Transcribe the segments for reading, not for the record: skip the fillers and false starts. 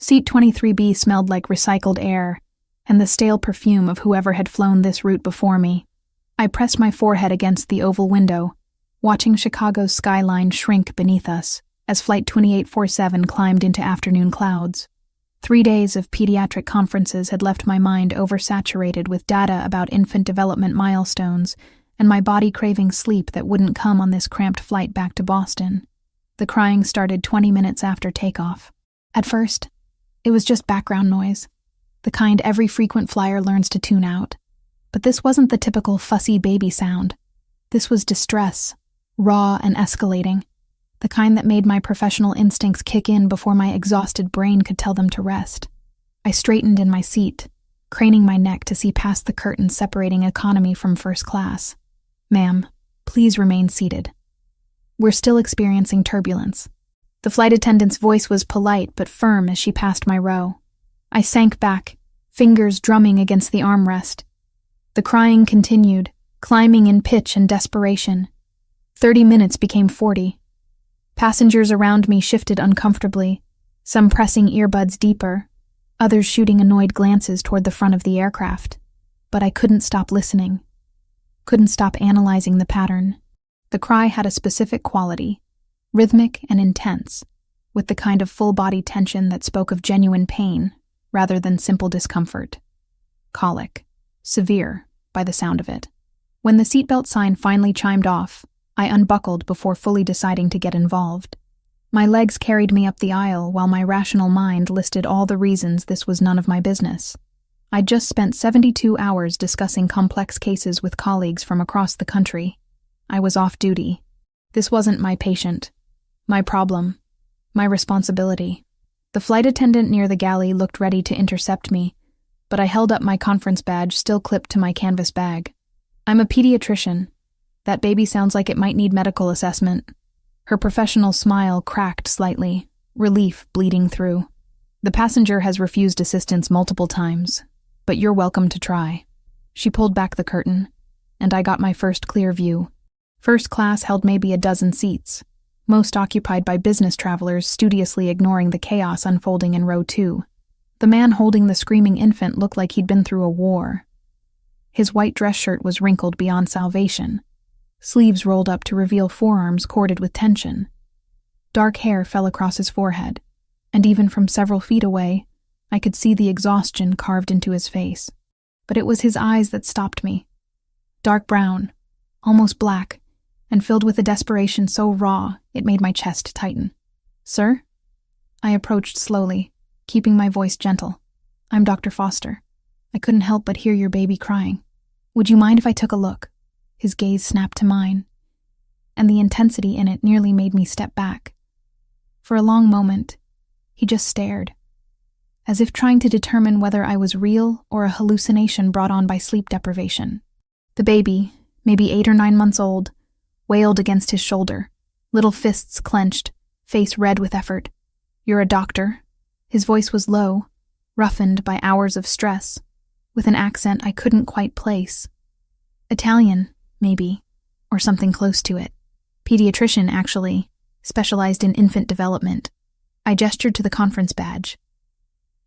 Seat 23B smelled like recycled air and the stale perfume of whoever had flown this route before me. I pressed my forehead against the oval window, watching Chicago's skyline shrink beneath us as Flight 2847 climbed into afternoon clouds. 3 days of pediatric conferences had left my mind oversaturated with data about infant development milestones and my body craving sleep that wouldn't come on this cramped flight back to Boston. The crying started 20 minutes after takeoff. At first, it was just background noise, the kind every frequent flyer learns to tune out. But this wasn't the typical fussy baby sound. This was distress, raw and escalating, the kind that made my professional instincts kick in before my exhausted brain could tell them to rest. I straightened in my seat, craning my neck to see past the curtain separating economy from first class. "Ma'am, please remain seated. We're still experiencing turbulence." The flight attendant's voice was polite but firm as she passed my row. I sank back, fingers drumming against the armrest. The crying continued, climbing in pitch and desperation. 30 minutes became 40. Passengers around me shifted uncomfortably, some pressing earbuds deeper, others shooting annoyed glances toward the front of the aircraft. But I couldn't stop listening, couldn't stop analyzing the pattern. The cry had a specific quality, rhythmic and intense, with the kind of full-body tension that spoke of genuine pain rather than simple discomfort. Colic. Severe, by the sound of it. When the seatbelt sign finally chimed off, I unbuckled before fully deciding to get involved. My legs carried me up the aisle while my rational mind listed all the reasons this was none of my business. I'd just spent 72 hours discussing complex cases with colleagues from across the country. I was off duty. This wasn't my patient, my problem, my responsibility. The flight attendant near the galley looked ready to intercept me, but I held up my conference badge still clipped to my canvas bag. "I'm a pediatrician. That baby sounds like it might need medical assessment." Her professional smile cracked slightly, relief bleeding through. "The passenger has refused assistance multiple times, but you're welcome to try." She pulled back the curtain, and I got my first clear view. First class held maybe a dozen seats, most occupied by business travelers studiously ignoring the chaos unfolding in row 2. The man holding the screaming infant looked like he'd been through a war. His white dress shirt was wrinkled beyond salvation, sleeves rolled up to reveal forearms corded with tension. Dark hair fell across his forehead, and even from several feet away, I could see the exhaustion carved into his face. But it was his eyes that stopped me. Dark brown, almost black, and filled with a desperation so raw it made my chest tighten. "Sir?" I approached slowly, keeping my voice gentle. "I'm Dr. Foster. I couldn't help but hear your baby crying. Would you mind if I took a look?" His gaze snapped to mine, and the intensity in it nearly made me step back. For a long moment, he just stared, as if trying to determine whether I was real or a hallucination brought on by sleep deprivation. The baby, maybe 8 or 9 months old, wailed against his shoulder, little fists clenched, face red with effort. "You're a doctor?" His voice was low, roughened by hours of stress, with an accent I couldn't quite place. Italian, maybe, or something close to it. Pediatrician, actually, specialized in infant development. I gestured to the conference badge.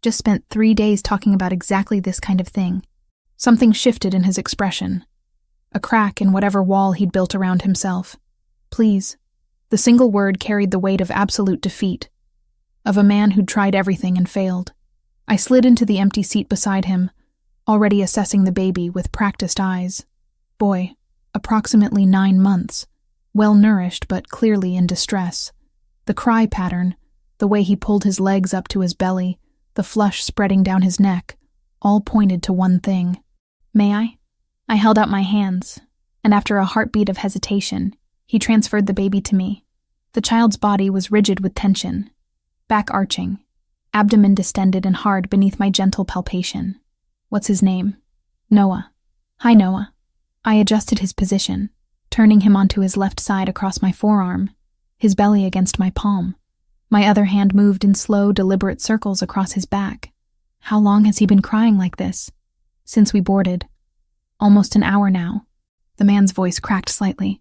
Just spent 3 days talking about exactly this kind of thing. Something shifted in his expression. A crack in whatever wall he'd built around himself. "Please." The single word carried the weight of absolute defeat, of a man who'd tried everything and failed. I slid into the empty seat beside him, already assessing the baby with practiced eyes. Boy, approximately 9 months, well-nourished but clearly in distress. The cry pattern, the way he pulled his legs up to his belly, the flush spreading down his neck, all pointed to one thing. "May I?" I held out my hands, and after a heartbeat of hesitation, he transferred the baby to me. The child's body was rigid with tension, back arching, abdomen distended and hard beneath my gentle palpation. "What's his name?" "Noah." "Hi, Noah." I adjusted his position, turning him onto his left side across my forearm, his belly against my palm. My other hand moved in slow, deliberate circles across his back. "How long has he been crying like this?" "Since we boarded. Almost an hour now." The man's voice cracked slightly.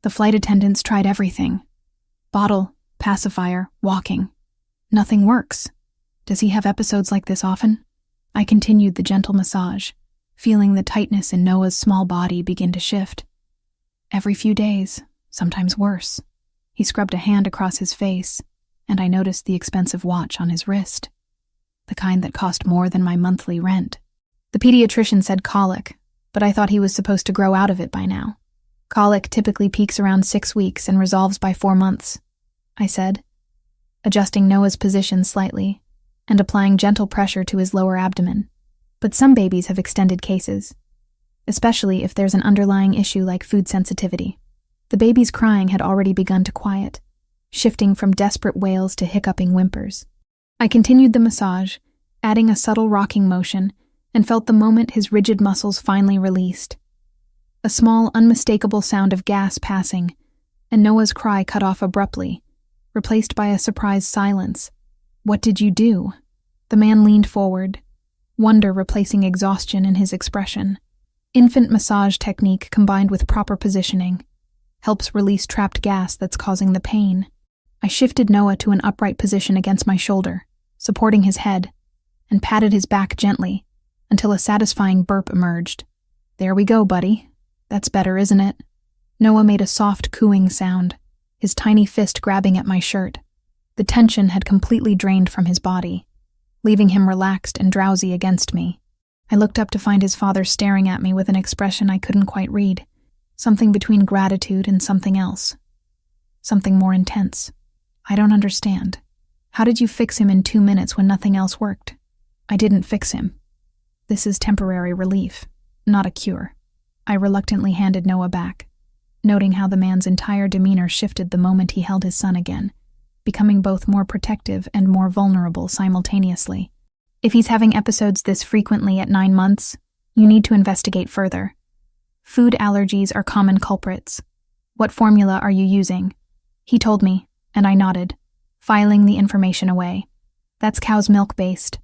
"The flight attendants tried everything. Bottle, pacifier, walking. Nothing works. Does he have episodes like this often? I continued the gentle massage, feeling the tightness in Noah's small body begin to shift. Every few days, sometimes worse. He scrubbed a hand across his face, and I noticed the expensive watch on his wrist, the kind that cost more than my monthly rent. The pediatrician said colic, but I thought he was supposed to grow out of it by now. Colic typically peaks around 6 weeks and resolves by 4 months, I said, adjusting Noah's position slightly and applying gentle pressure to his lower abdomen. But some babies have extended cases, especially if there's an underlying issue like food sensitivity. The baby's crying had already begun to quiet, shifting from desperate wails to hiccuping whimpers. I continued the massage, adding a subtle rocking motion, and felt the moment his rigid muscles finally released. A small, unmistakable sound of gas passing, and Noah's cry cut off abruptly, replaced by a surprised silence. "What did you do?" The man leaned forward, wonder replacing exhaustion in his expression. Infant massage technique combined with proper positioning helps release trapped gas that's causing the pain. I shifted Noah to an upright position against my shoulder, supporting his head, and patted his back gently until a satisfying burp emerged. "There we go, buddy. That's better, isn't it?" Noah made a soft cooing sound, his tiny fist grabbing at my shirt. The tension had completely drained from his body, leaving him relaxed and drowsy against me. I looked up to find his father staring at me with an expression I couldn't quite read, something between gratitude and something else. Something more intense. "I don't understand. How did you fix him in 2 minutes when nothing else worked?" "I didn't fix him. This is temporary relief, not a cure." I reluctantly handed Noah back, noting how the man's entire demeanor shifted the moment he held his son again, becoming both more protective and more vulnerable simultaneously. "If he's having episodes this frequently at 9 months, you need to investigate further. Food allergies are common culprits. What formula are you using?" He told me, and I nodded, filing the information away. "That's cow's milk based.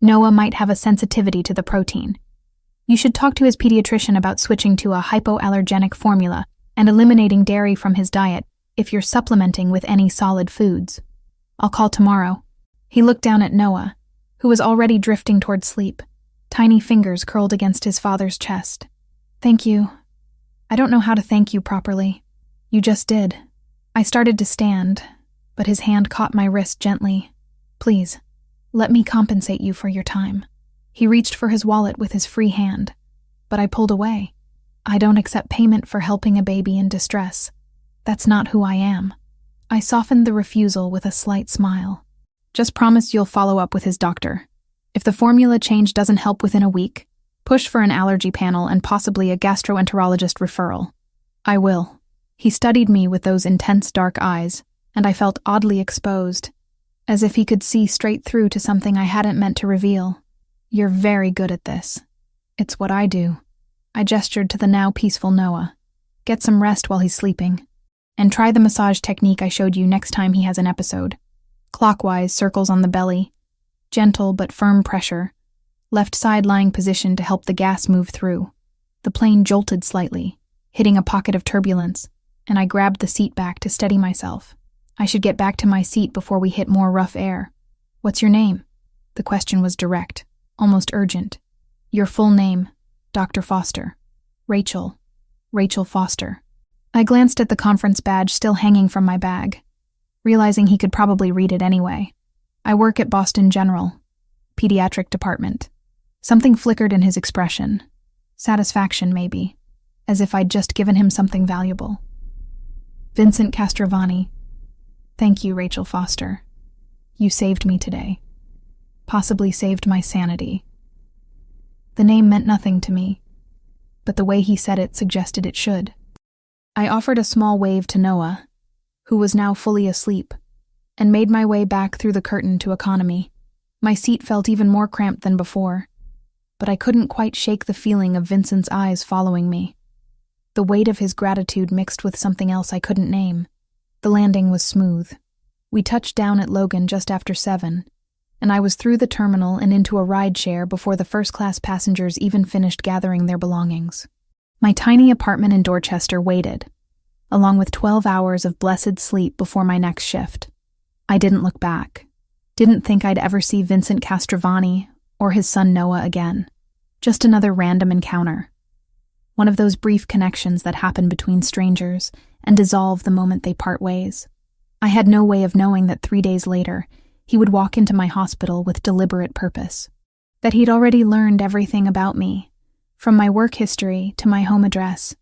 Noah might have a sensitivity to the protein. You should talk to his pediatrician about switching to a hypoallergenic formula and eliminating dairy from his diet if you're supplementing with any solid foods. I'll call tomorrow." He looked down at Noah, who was already drifting toward sleep, tiny fingers curled against his father's chest. "Thank you. I don't know how to thank you properly. You just did." I started to stand, but his hand caught my wrist gently. "Please, let me compensate you for your time." He reached for his wallet with his free hand, but I pulled away. "I don't accept payment for helping a baby in distress. That's not who I am." I softened the refusal with a slight smile. "Just promise you'll follow up with his doctor. If the formula change doesn't help within a week, push for an allergy panel and possibly a gastroenterologist referral." "I will." He studied me with those intense dark eyes, and I felt oddly exposed, as if he could see straight through to something I hadn't meant to reveal. "You're very good at this." "It's what I do." I gestured to the now peaceful Noah. "Get some rest while he's sleeping. And try the massage technique I showed you next time he has an episode. Clockwise circles on the belly, gentle but firm pressure, left side lying position to help the gas move through." The plane jolted slightly, hitting a pocket of turbulence, and I grabbed the seat back to steady myself. I should get back to my seat before we hit more rough air. "What's your name?" The question was direct, almost urgent. "Your full name, Dr. Foster." "Rachel. Rachel Foster." I glanced at the conference badge still hanging from my bag, realizing he could probably read it anyway. "I work at Boston General, Pediatric Department." Something flickered in his expression. Satisfaction, maybe, as if I'd just given him something valuable. "Vincent Castrovani." "Thank you, Rachel Foster. You saved me today. Possibly saved my sanity." The name meant nothing to me, but the way he said it suggested it should. I offered a small wave to Noah, who was now fully asleep, and made my way back through the curtain to economy. My seat felt even more cramped than before, but I couldn't quite shake the feeling of Vincent's eyes following me. The weight of his gratitude mixed with something else I couldn't name. The landing was smooth. We touched down at Logan just after 7, and I was through the terminal and into a rideshare before the first-class passengers even finished gathering their belongings. My tiny apartment in Dorchester waited, along with 12 hours of blessed sleep before my next shift. I didn't look back. Didn't think I'd ever see Vincent Castrovani or his son Noah again. Just another random encounter. One of those brief connections that happen between strangers and dissolve the moment they part ways. I had no way of knowing that 3 days later, he would walk into my hospital with deliberate purpose. That he'd already learned everything about me, from my work history to my home address.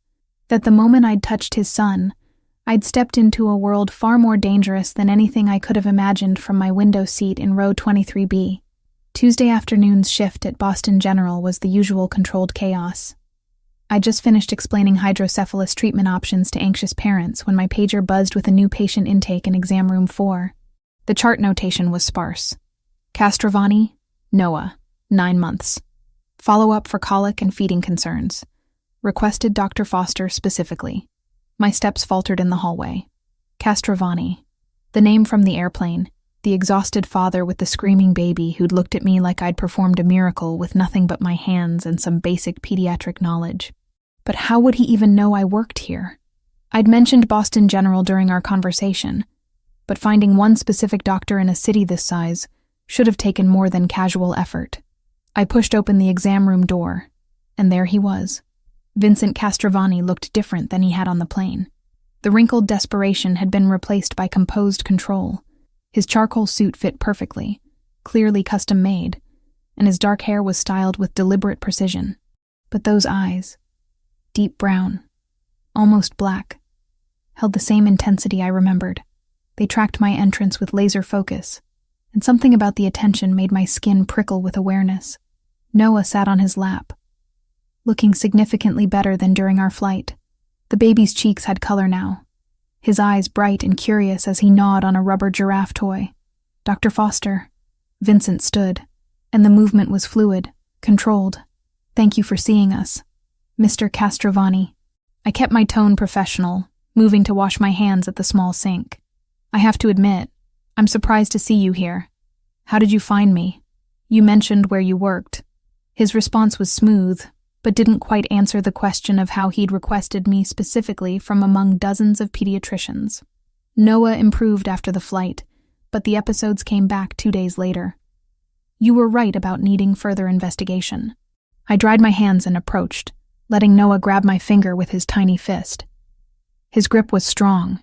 That the moment I'd touched his son, I'd stepped into a world far more dangerous than anything I could have imagined from my window seat in row 23B. Tuesday afternoon's shift at Boston General was the usual controlled chaos. I just finished explaining hydrocephalus treatment options to anxious parents when my pager buzzed with a new patient intake in exam room 4. The chart notation was sparse. Castrovani, Noah, 9 months. Follow-up for colic and feeding concerns. Requested Dr. Foster specifically. My steps faltered in the hallway. Castrovani. The name from the airplane. The exhausted father with the screaming baby who'd looked at me like I'd performed a miracle with nothing but my hands and some basic pediatric knowledge. But how would he even know I worked here? I'd mentioned Boston General during our conversation, but finding one specific doctor in a city this size should have taken more than casual effort. I pushed open the exam room door, and there he was. Vincent Castrovani looked different than he had on the plane. The wrinkled desperation had been replaced by composed control. His charcoal suit fit perfectly, clearly custom-made, and his dark hair was styled with deliberate precision. But those eyes, deep brown, almost black, held the same intensity I remembered. They tracked my entrance with laser focus, and something about the attention made my skin prickle with awareness. Noah sat on his lap, looking significantly better than during our flight. The baby's cheeks had color now, his eyes bright and curious as he gnawed on a rubber giraffe toy. Dr. Foster. Vincent stood, and the movement was fluid, controlled. Thank you for seeing us. Mr. Castrovani. I kept my tone professional, moving to wash my hands at the small sink. I have to admit, I'm surprised to see you here. How did you find me? You mentioned where you worked. His response was smooth, but didn't quite answer the question of how he'd requested me specifically from among dozens of pediatricians. Noah improved after the flight, but the episodes came back 2 days later. You were right about needing further investigation. I dried my hands and approached, letting Noah grab my finger with his tiny fist. His grip was strong,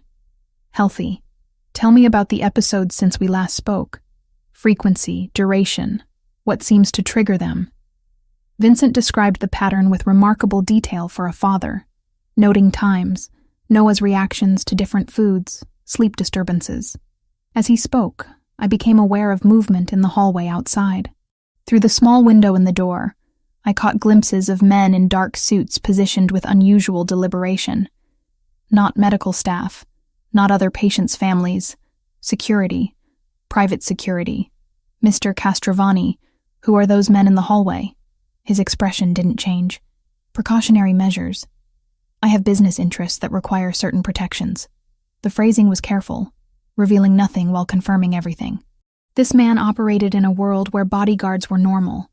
healthy. Tell me about the episodes since we last spoke. Frequency, duration, what seems to trigger them. Vincent described the pattern with remarkable detail for a father, noting times, Noah's reactions to different foods, sleep disturbances. As he spoke, I became aware of movement in the hallway outside. Through the small window in the door, I caught glimpses of men in dark suits positioned with unusual deliberation. Not medical staff, not other patients' families, security, private security. Mr. Castrovani, who are those men in the hallway? His expression didn't change. Precautionary measures. I have business interests that require certain protections. The phrasing was careful, revealing nothing while confirming everything. This man operated in a world where bodyguards were normal,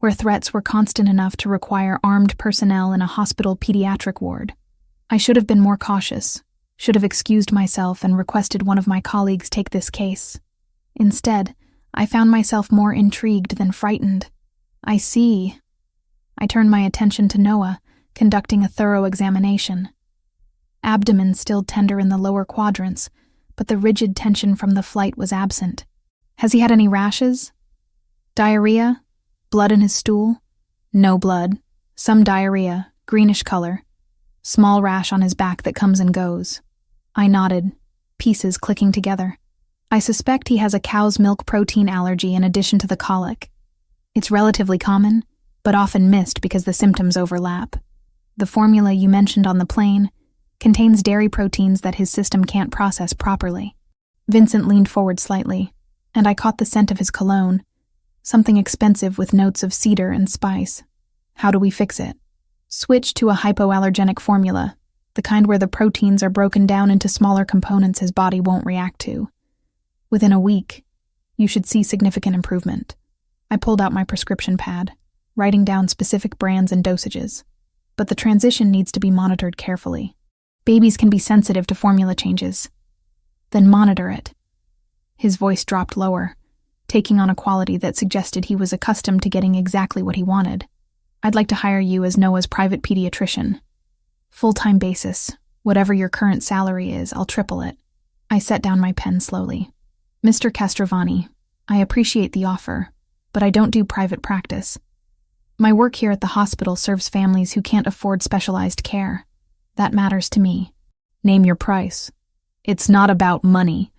where threats were constant enough to require armed personnel in a hospital pediatric ward. I should have been more cautious, should have excused myself and requested one of my colleagues take this case. Instead, I found myself more intrigued than frightened. I see. I turned my attention to Noah, conducting a thorough examination. Abdomen still tender in the lower quadrants, but the rigid tension from the flight was absent. Has he had any rashes? Diarrhea? Blood in his stool? No blood. Some diarrhea, greenish color. Small rash on his back that comes and goes. I nodded, pieces clicking together. I suspect he has a cow's milk protein allergy in addition to the colic. It's relatively common, but often missed because the symptoms overlap. The formula you mentioned on the plane contains dairy proteins that his system can't process properly. Vincent leaned forward slightly, and I caught the scent of his cologne, something expensive with notes of cedar and spice. How do we fix it? Switch to a hypoallergenic formula, the kind where the proteins are broken down into smaller components his body won't react to. Within a week, you should see significant improvement. I pulled out my prescription pad, writing down specific brands and dosages. But the transition needs to be monitored carefully. Babies can be sensitive to formula changes. Then monitor it. His voice dropped lower, taking on a quality that suggested he was accustomed to getting exactly what he wanted. "I'd like to hire you as Noah's private pediatrician. Full-time basis. Whatever your current salary is, I'll triple it." I set down my pen slowly. "Mr. Castrovani, I appreciate the offer, but I don't do private practice. My work here at the hospital serves families who can't afford specialized care. That matters to me." "Name your price." "It's not about money."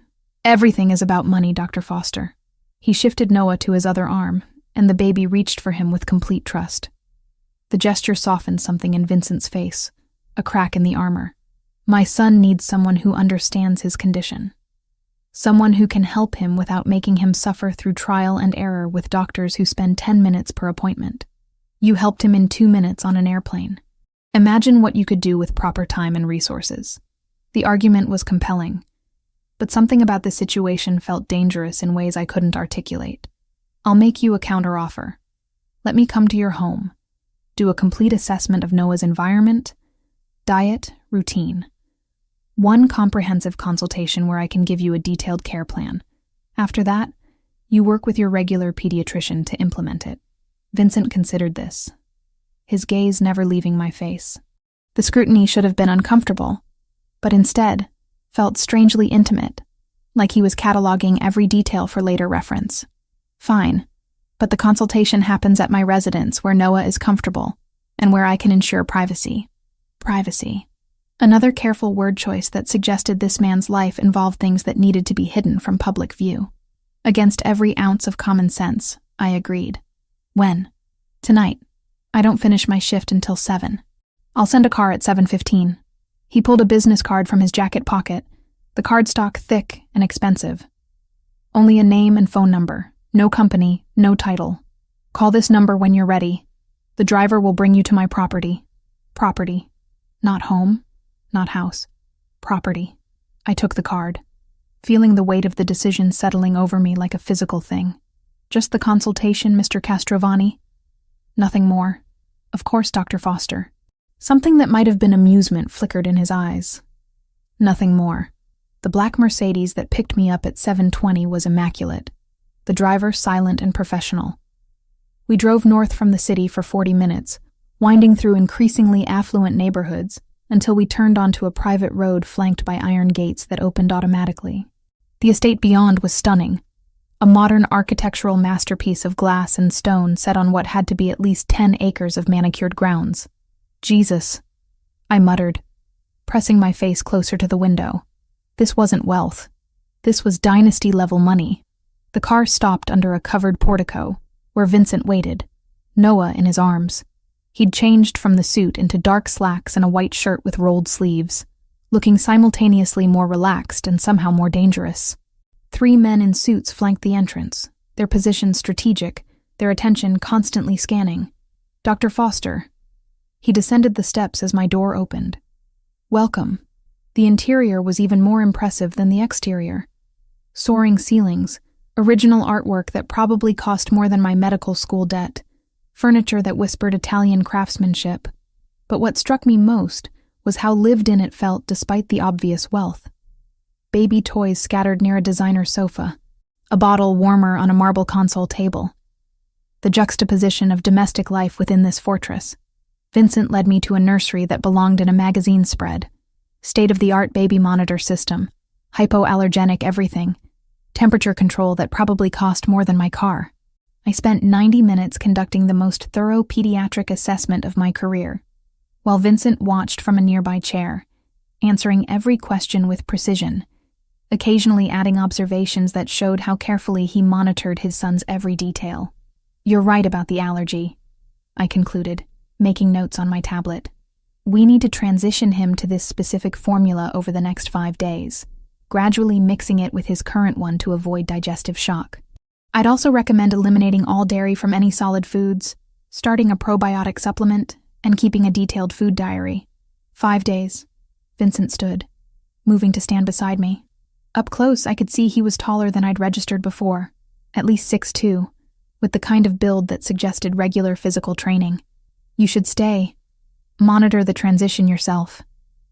"Everything is about money, Dr. Foster." He shifted Noah to his other arm, and the baby reached for him with complete trust. The gesture softened something in Vincent's face, a crack in the armor. "My son needs someone who understands his condition. Someone who can help him without making him suffer through trial and error with doctors who spend 10 minutes per appointment. You helped him in 2 minutes on an airplane. Imagine what you could do with proper time and resources." The argument was compelling, but something about the situation felt dangerous in ways I couldn't articulate. "I'll make you a counteroffer. Let me come to your home, do a complete assessment of Noah's environment, diet, routine. One comprehensive consultation where I can give you a detailed care plan. After that, you work with your regular pediatrician to implement it." Vincent considered this, his gaze never leaving my face. The scrutiny should have been uncomfortable, but instead felt strangely intimate, like he was cataloging every detail for later reference. "Fine, but the consultation happens at my residence where Noah is comfortable and where I can ensure privacy." Privacy. Another careful word choice that suggested this man's life involved things that needed to be hidden from public view. Against every ounce of common sense, I agreed. "When?" "Tonight. I don't finish my shift until 7. I'll send a car at 7:15. He pulled a business card from his jacket pocket, the cardstock thick and expensive. "Only a name and phone number. No company, no title. Call this number when you're ready. The driver will bring you to my property." Property. Not home, not house. Property. I took the card, feeling the weight of the decision settling over me like a physical thing. "Just the consultation, Mr. Castrovani?" "Nothing more." "Of course, Dr. Foster." Something that might have been amusement flickered in his eyes. "Nothing more." The black Mercedes that picked me up at 7:20 was immaculate, the driver silent and professional. We drove north from the city for 40 minutes, winding through increasingly affluent neighborhoods until we turned onto a private road flanked by iron gates that opened automatically. The estate beyond was stunning, a modern architectural masterpiece of glass and stone set on what had to be at least 10 acres of manicured grounds. "Jesus," I muttered, pressing my face closer to the window. This wasn't wealth. This was dynasty-level money. The car stopped under a covered portico, where Vincent waited, Noah in his arms. He'd changed from the suit into dark slacks and a white shirt with rolled sleeves, looking simultaneously more relaxed and somehow more dangerous. 3 men in suits flanked the entrance, their positions strategic, their attention constantly scanning. "Dr. Foster." He descended the steps as my door opened. "Welcome." The interior was even more impressive than the exterior. Soaring ceilings, original artwork that probably cost more than my medical school debt, furniture that whispered Italian craftsmanship. But what struck me most was how lived in it felt despite the obvious wealth. Baby toys scattered near a designer sofa, a bottle warmer on a marble console table. The juxtaposition of domestic life within this fortress. Vincent led me to a nursery that belonged in a magazine spread. State-of-the-art baby monitor system, hypoallergenic everything, temperature control that probably cost more than my car. I spent 90 minutes conducting the most thorough pediatric assessment of my career, while Vincent watched from a nearby chair, answering every question with precision, occasionally adding observations that showed how carefully he monitored his son's every detail. "You're right about the allergy," I concluded, making notes on my tablet. "We need to transition him to this specific formula over the next 5 days, gradually mixing it with his current one to avoid digestive shock. I'd also recommend eliminating all dairy from any solid foods, starting a probiotic supplement, and keeping a detailed food diary. 5 days. Vincent stood, moving to stand beside me. Up close, I could see he was taller than I'd registered before, at least 6'2", with the kind of build that suggested regular physical training. "You should stay. Monitor the transition yourself.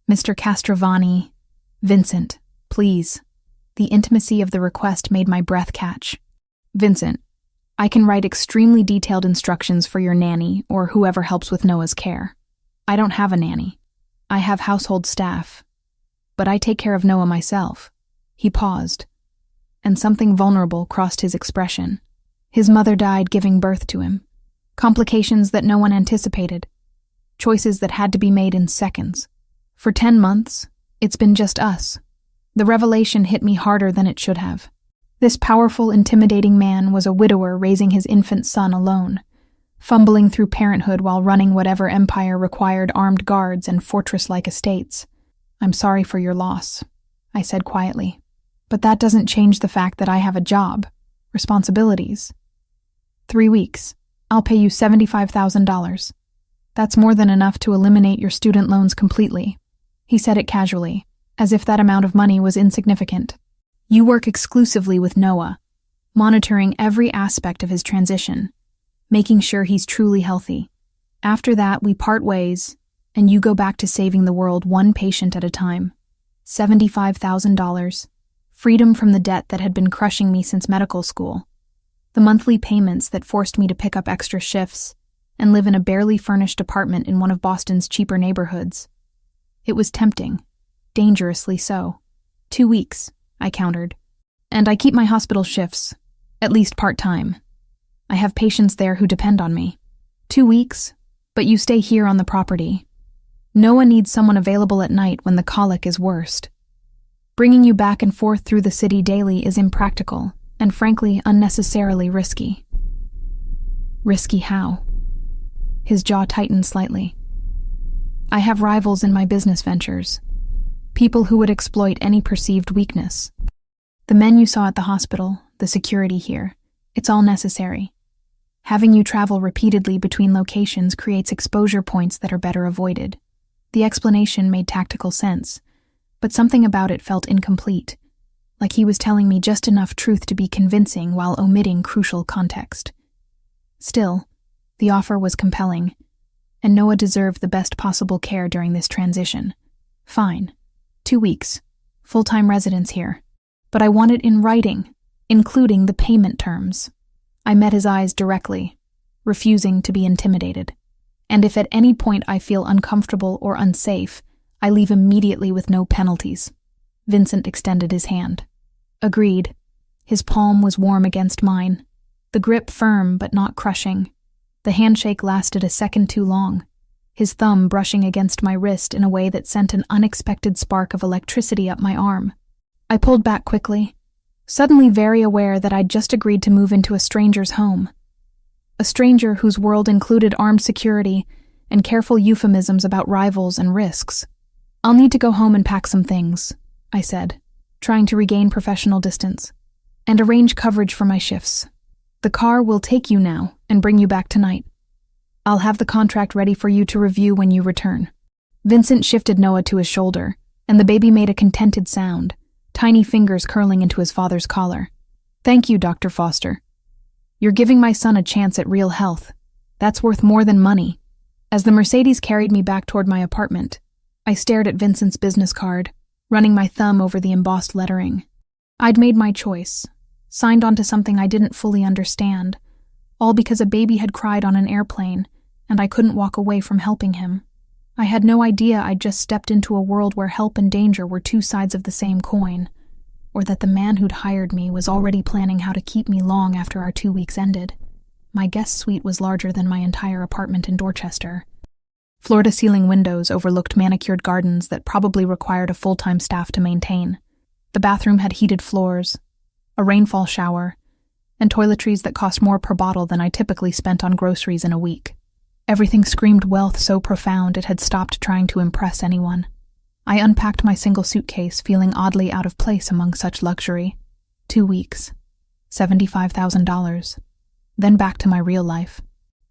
Mr. Castrovani." "Vincent, please." The intimacy of the request made my breath catch. Vincent, I can write extremely detailed instructions for your nanny or whoever helps with Noah's care. I don't have a nanny. I have household staff. But I take care of Noah myself. He paused, and something vulnerable crossed his expression. His mother died giving birth to him. Complications that no one anticipated. Choices that had to be made in seconds. For 10 months, it's been just us. The revelation hit me harder than it should have. This powerful, intimidating man was a widower raising his infant son alone, fumbling through parenthood while running whatever empire required armed guards and fortress-like estates. I'm sorry for your loss, I said quietly. But that doesn't change the fact that I have a job, responsibilities. 3 weeks. I'll pay you $75,000. That's more than enough to eliminate your student loans completely. He said it casually, as if that amount of money was insignificant. You work exclusively with Noah, monitoring every aspect of his transition, making sure he's truly healthy. After that, we part ways, and you go back to saving the world one patient at a time. $75,000. Freedom from the debt that had been crushing me since medical school. The monthly payments that forced me to pick up extra shifts and live in a barely furnished apartment in one of Boston's cheaper neighborhoods. It was tempting, dangerously so. 2 weeks, I countered. And I keep my hospital shifts, at least part-time. I have patients there who depend on me. 2 weeks, but you stay here on the property. Noah needs someone available at night when the colic is worst. Bringing you back and forth through the city daily is impractical and frankly unnecessarily risky. Risky how? His jaw tightened slightly. I have rivals in my business ventures. People who would exploit any perceived weakness. The men you saw at the hospital, the security here, it's all necessary. Having you travel repeatedly between locations creates exposure points that are better avoided. The explanation made tactical sense, but something about it felt incomplete, like he was telling me just enough truth to be convincing while omitting crucial context. Still, the offer was compelling, and Noah deserved the best possible care during this transition. Fine. 2 weeks. Full-time residence here. But I want it in writing, including the payment terms. I met his eyes directly, refusing to be intimidated. And if at any point I feel uncomfortable or unsafe, I leave immediately with no penalties. Vincent extended his hand. Agreed. His palm was warm against mine, the grip firm but not crushing. The handshake lasted a second too long, his thumb brushing against my wrist in a way that sent an unexpected spark of electricity up my arm. I pulled back quickly, suddenly very aware that I'd just agreed to move into a stranger's home. A stranger whose world included armed security and careful euphemisms about rivals and risks. I'll need to go home and pack some things, I said, trying to regain professional distance, and arrange coverage for my shifts. The car will take you now and bring you back tonight. I'll have the contract ready for you to review when you return. Vincent shifted Noah to his shoulder, and the baby made a contented sound, tiny fingers curling into his father's collar. Thank you, Dr. Foster. You're giving my son a chance at real health. That's worth more than money. As the Mercedes carried me back toward my apartment, I stared at Vincent's business card, running my thumb over the embossed lettering. I'd made my choice, signed onto something I didn't fully understand, all because a baby had cried on an airplane, and I couldn't walk away from helping him. I had no idea I'd just stepped into a world where help and danger were two sides of the same coin, or that the man who'd hired me was already planning how to keep me long after our 2 weeks ended. My guest suite was larger than my entire apartment in Dorchester. Floor-to-ceiling windows overlooked manicured gardens that probably required a full-time staff to maintain. The bathroom had heated floors, a rainfall shower, and toiletries that cost more per bottle than I typically spent on groceries in a week. Everything screamed wealth so profound it had stopped trying to impress anyone. I unpacked my single suitcase, feeling oddly out of place among such luxury. 2 weeks. $75,000. Then back to my real life.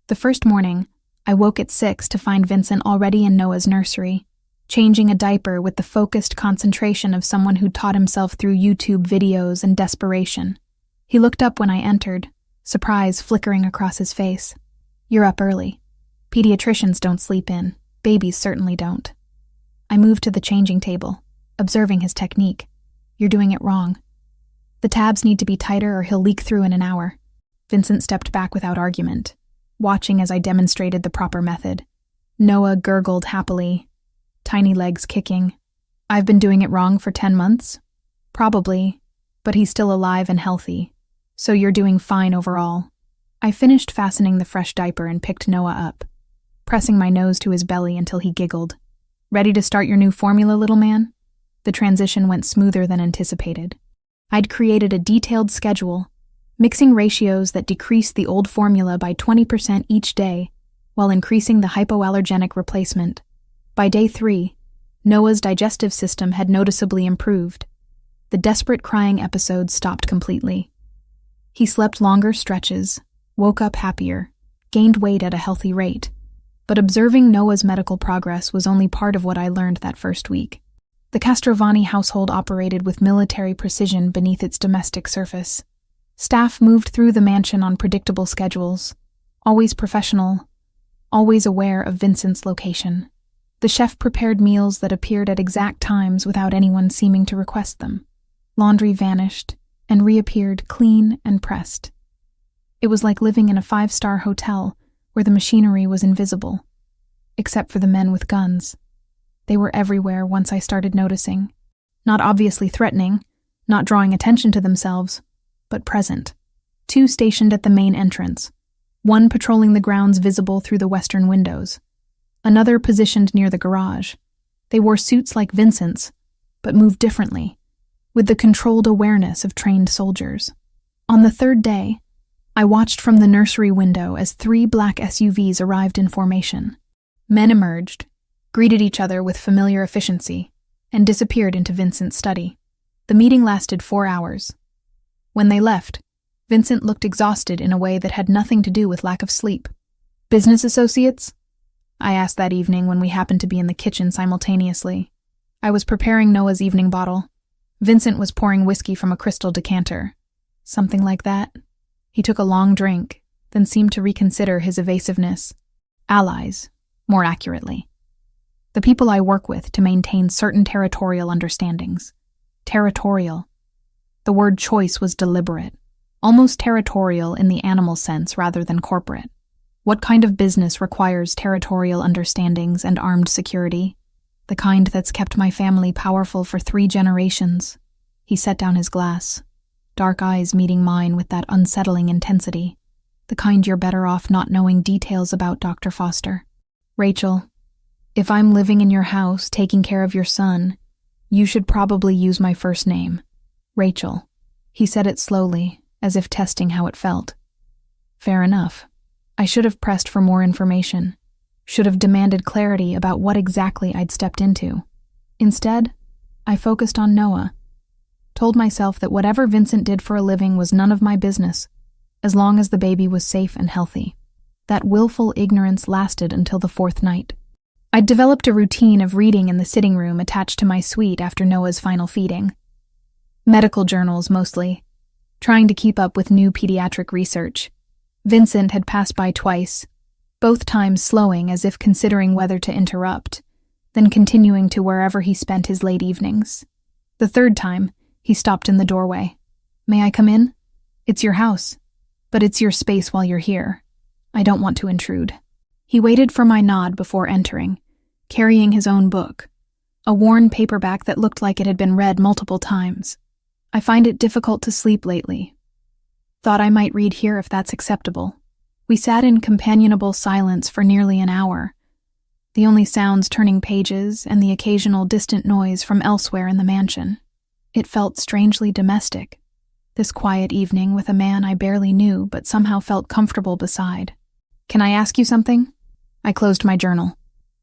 The first morning, I woke at 6 to find Vincent already in Noah's nursery, changing a diaper with the focused concentration of someone who'd taught himself through YouTube videos and desperation. He looked up when I entered, surprise flickering across his face. You're up early. Pediatricians don't sleep in. Babies certainly don't. I moved to the changing table, observing his technique. You're doing it wrong. The tabs need to be tighter or he'll leak through in an hour. Vincent stepped back without argument, watching as I demonstrated the proper method. Noah gurgled happily, tiny legs kicking. I've been doing it wrong for 10 months? Probably, but he's still alive and healthy, so you're doing fine overall. I finished fastening the fresh diaper and picked Noah up, pressing my nose to his belly until he giggled. Ready to start your new formula, little man? The transition went smoother than anticipated. I'd created a detailed schedule, mixing ratios that decreased the old formula by 20% each day, while increasing the hypoallergenic replacement. By day 3, Noah's digestive system had noticeably improved. The desperate crying episodes stopped completely. He slept longer stretches, woke up happier, gained weight at a healthy rate. But observing Noah's medical progress was only part of what I learned that first week. The Castrovani household operated with military precision beneath its domestic surface. Staff moved through the mansion on predictable schedules, always professional, always aware of Vincent's location. The chef prepared meals that appeared at exact times without anyone seeming to request them. Laundry vanished and reappeared clean and pressed. It was like living in a 5-star hotel where the machinery was invisible, except for the men with guns. They were everywhere once I started noticing. Not obviously threatening, not drawing attention to themselves, but present. 2 stationed at the main entrance, one patrolling the grounds visible through the western windows, another positioned near the garage. They wore suits like Vincent's, but moved differently, with the controlled awareness of trained soldiers. On the 3rd day, I watched from the nursery window as 3 black SUVs arrived in formation. Men emerged, greeted each other with familiar efficiency, and disappeared into Vincent's study. The meeting lasted 4 hours. When they left, Vincent looked exhausted in a way that had nothing to do with lack of sleep. "Business associates?" I asked that evening when we happened to be in the kitchen simultaneously. I was preparing Noah's evening bottle. Vincent was pouring whiskey from a crystal decanter. "Something like that?" He took a long drink, then seemed to reconsider his evasiveness. "Allies, more accurately. The people I work with to maintain certain territorial understandings." Territorial. The word choice was deliberate, almost territorial in the animal sense rather than corporate. What kind of business requires territorial understandings and armed security? The kind that's kept my family powerful for 3 generations. He set down his glass, dark eyes meeting mine with that unsettling intensity. The kind you're better off not knowing details about, Dr. Foster. "Rachel, if I'm living in your house taking care of your son, you should probably use my first name. Rachel." He said it slowly, as if testing how it felt. Fair enough. I should have pressed for more information, should have demanded clarity about what exactly I'd stepped into. Instead, I focused on Noah, told myself that whatever Vincent did for a living was none of my business, as long as the baby was safe and healthy. That willful ignorance lasted until the 4th night. I'd developed a routine of reading in the sitting room attached to my suite after Noah's final feeding. Medical journals, mostly, trying to keep up with new pediatric research. Vincent had passed by twice, both times slowing as if considering whether to interrupt, then continuing to wherever he spent his late evenings. The 3rd time, he stopped in the doorway. "May I come in? It's your house, but it's your space while you're here. I don't want to intrude." He waited for my nod before entering, carrying his own book, a worn paperback that looked like it had been read multiple times. "I find it difficult to sleep lately. Thought I might read here if that's acceptable." We sat in companionable silence for nearly an hour, the only sounds turning pages and the occasional distant noise from elsewhere in the mansion. It felt strangely domestic, this quiet evening with a man I barely knew but somehow felt comfortable beside. "Can I ask you something?" I closed my journal.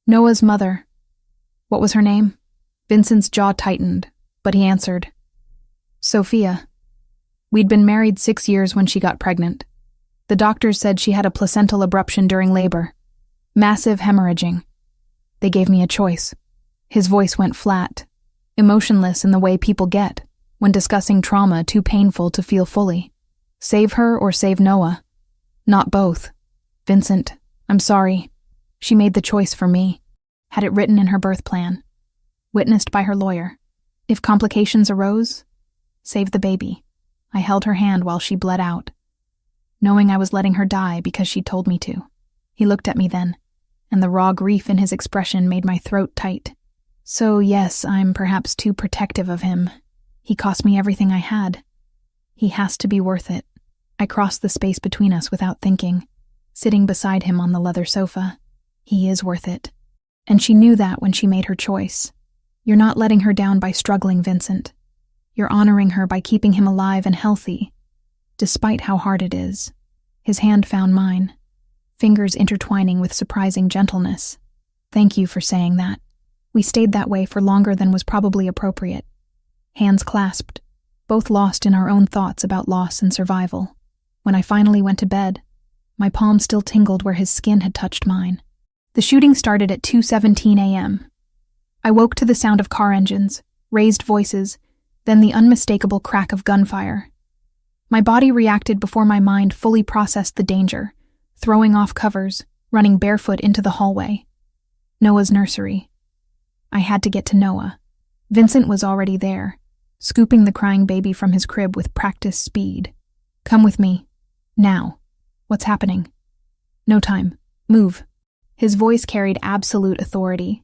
"Noah's mother. What was her name?" Vincent's jaw tightened, but he answered. "Sophia. We'd been married 6 years when she got pregnant. The doctors said she had a placental abruption during labor. Massive hemorrhaging. They gave me a choice." His voice went flat, emotionless in the way people get when discussing trauma too painful to feel fully. "Save her or save Noah. Not both. Vincent, I'm sorry. She made the choice for me. Had it written in her birth plan. Witnessed by her lawyer. If complications arose, save the baby. I held her hand while she bled out, knowing I was letting her die because she told me to. He looked at me then, and the raw grief in his expression made my throat tight. So yes, I'm perhaps too protective of him. He cost me everything I had. He has to be worth it. I crossed the space between us without thinking, sitting beside him on the leather sofa. He is worth it. And she knew that when she made her choice. You're not letting her down by struggling, Vincent. You're honoring her by keeping him alive and healthy, despite how hard it is. His hand found mine, fingers intertwining with surprising gentleness. Thank you for saying that. We stayed that way for longer than was probably appropriate. Hands clasped, both lost in our own thoughts about loss and survival. When I finally went to bed, my palm still tingled where his skin had touched mine. The shooting started at 2:17 a.m. I woke to the sound of car engines, raised voices, then the unmistakable crack of gunfire. My body reacted before my mind fully processed the danger, throwing off covers, running barefoot into the hallway. Noah's nursery. I had to get to Noah. Vincent was already there, scooping the crying baby from his crib with practiced speed. Come with me. Now. What's happening? No time. Move. His voice carried absolute authority,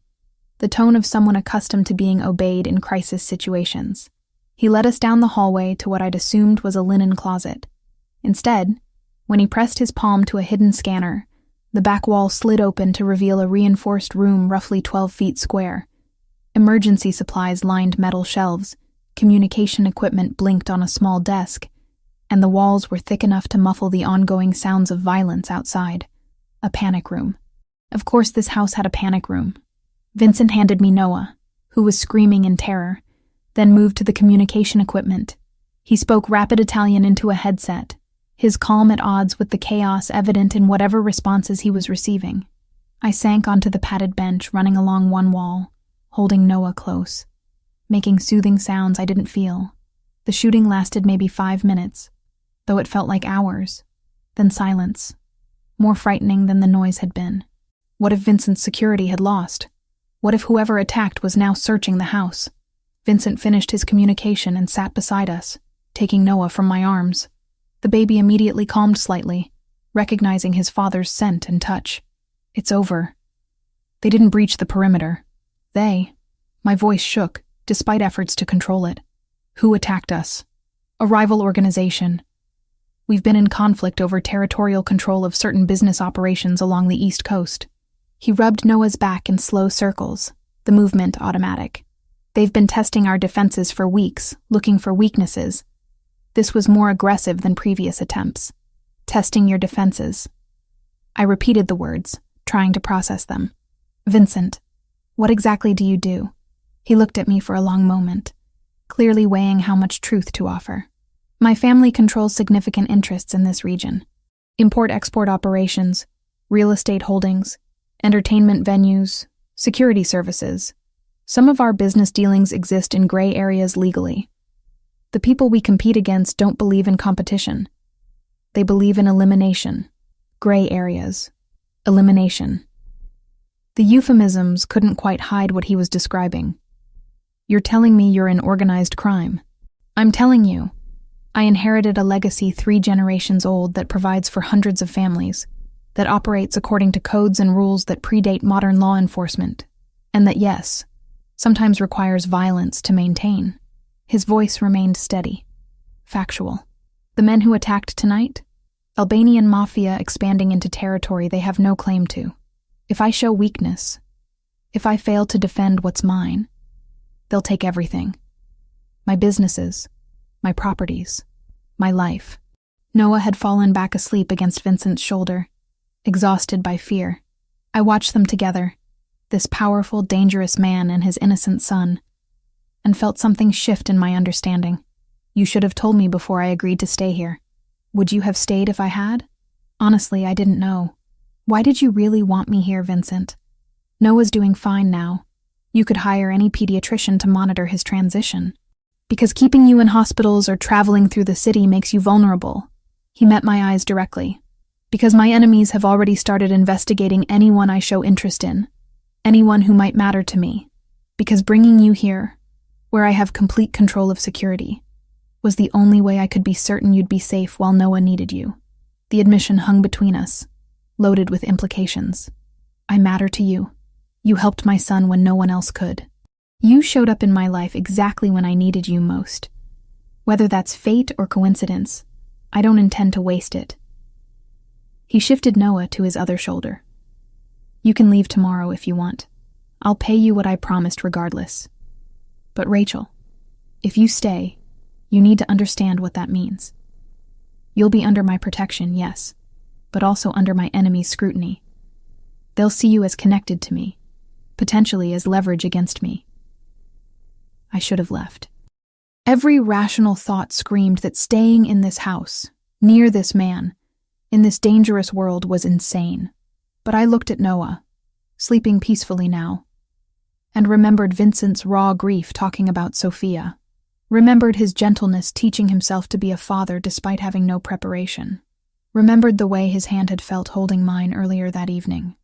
the tone of someone accustomed to being obeyed in crisis situations. He led us down the hallway to what I'd assumed was a linen closet. Instead, when he pressed his palm to a hidden scanner, the back wall slid open to reveal a reinforced room roughly 12 feet square. Emergency supplies lined metal shelves, communication equipment blinked on a small desk, and the walls were thick enough to muffle the ongoing sounds of violence outside. A panic room. Of course this house had a panic room. Vincent handed me Noah, who was screaming in terror, then moved to the communication equipment. He spoke rapid Italian into a headset, his calm at odds with the chaos evident in whatever responses he was receiving. I sank onto the padded bench running along one wall, holding Noah close, making soothing sounds I didn't feel. The shooting lasted maybe 5 minutes, though it felt like hours. Then silence, more frightening than the noise had been. What if Vincent's security had lost? What if whoever attacked was now searching the house? Vincent finished his communication and sat beside us, taking Noah from my arms. The baby immediately calmed slightly, recognizing his father's scent and touch. It's over. They didn't breach the perimeter. My voice shook, despite efforts to control it. Who attacked us? A rival organization. We've been in conflict over territorial control of certain business operations along the East Coast. He rubbed Noah's back in slow circles, the movement automatic. They've been testing our defenses for weeks, looking for weaknesses. This was more aggressive than previous attempts. Testing your defenses. I repeated the words, trying to process them. Vincent, what exactly do you do? He looked at me for a long moment, clearly weighing how much truth to offer. My family controls significant interests in this region. Import-export operations, real estate holdings, entertainment venues, security services. Some of our business dealings exist in gray areas legally. The people we compete against don't believe in competition. They believe in elimination. Gray areas. Elimination. The euphemisms couldn't quite hide what he was describing. You're telling me you're in organized crime. I'm telling you, I inherited a legacy 3 generations old that provides for hundreds of families, that operates according to codes and rules that predate modern law enforcement, and that, yes, sometimes requires violence to maintain. His voice remained steady, factual. The men who attacked tonight? Albanian mafia expanding into territory they have no claim to. If I show weakness, if I fail to defend what's mine, they'll take everything. My businesses, my properties, my life. Noah had fallen back asleep against Vincent's shoulder, exhausted by fear. I watched them together, this powerful, dangerous man and his innocent son, and felt something shift in my understanding. You should have told me before I agreed to stay here. Would you have stayed if I had? Honestly, I didn't know. Why did you really want me here, Vincent? Noah's doing fine now. You could hire any pediatrician to monitor his transition. Because keeping you in hospitals or traveling through the city makes you vulnerable. He met my eyes directly. Because my enemies have already started investigating anyone I show interest in, anyone who might matter to me. Because bringing you here, where I have complete control of security, was the only way I could be certain you'd be safe while Noah needed you. The admission hung between us, loaded with implications. I matter to you. You helped my son when no one else could. You showed up in my life exactly when I needed you most. Whether that's fate or coincidence, I don't intend to waste it. He shifted Noah to his other shoulder. You can leave tomorrow if you want. I'll pay you what I promised regardless. But Rachel, if you stay, you need to understand what that means. You'll be under my protection, yes, but also under my enemy's scrutiny. They'll see you as connected to me, potentially as leverage against me. I should have left. Every rational thought screamed that staying in this house, near this man, in this dangerous world was insane. But I looked at Noah, sleeping peacefully now, and remembered Vincent's raw grief talking about Sophia, remembered his gentleness teaching himself to be a father despite having no preparation, remembered the way his hand had felt holding mine earlier that evening.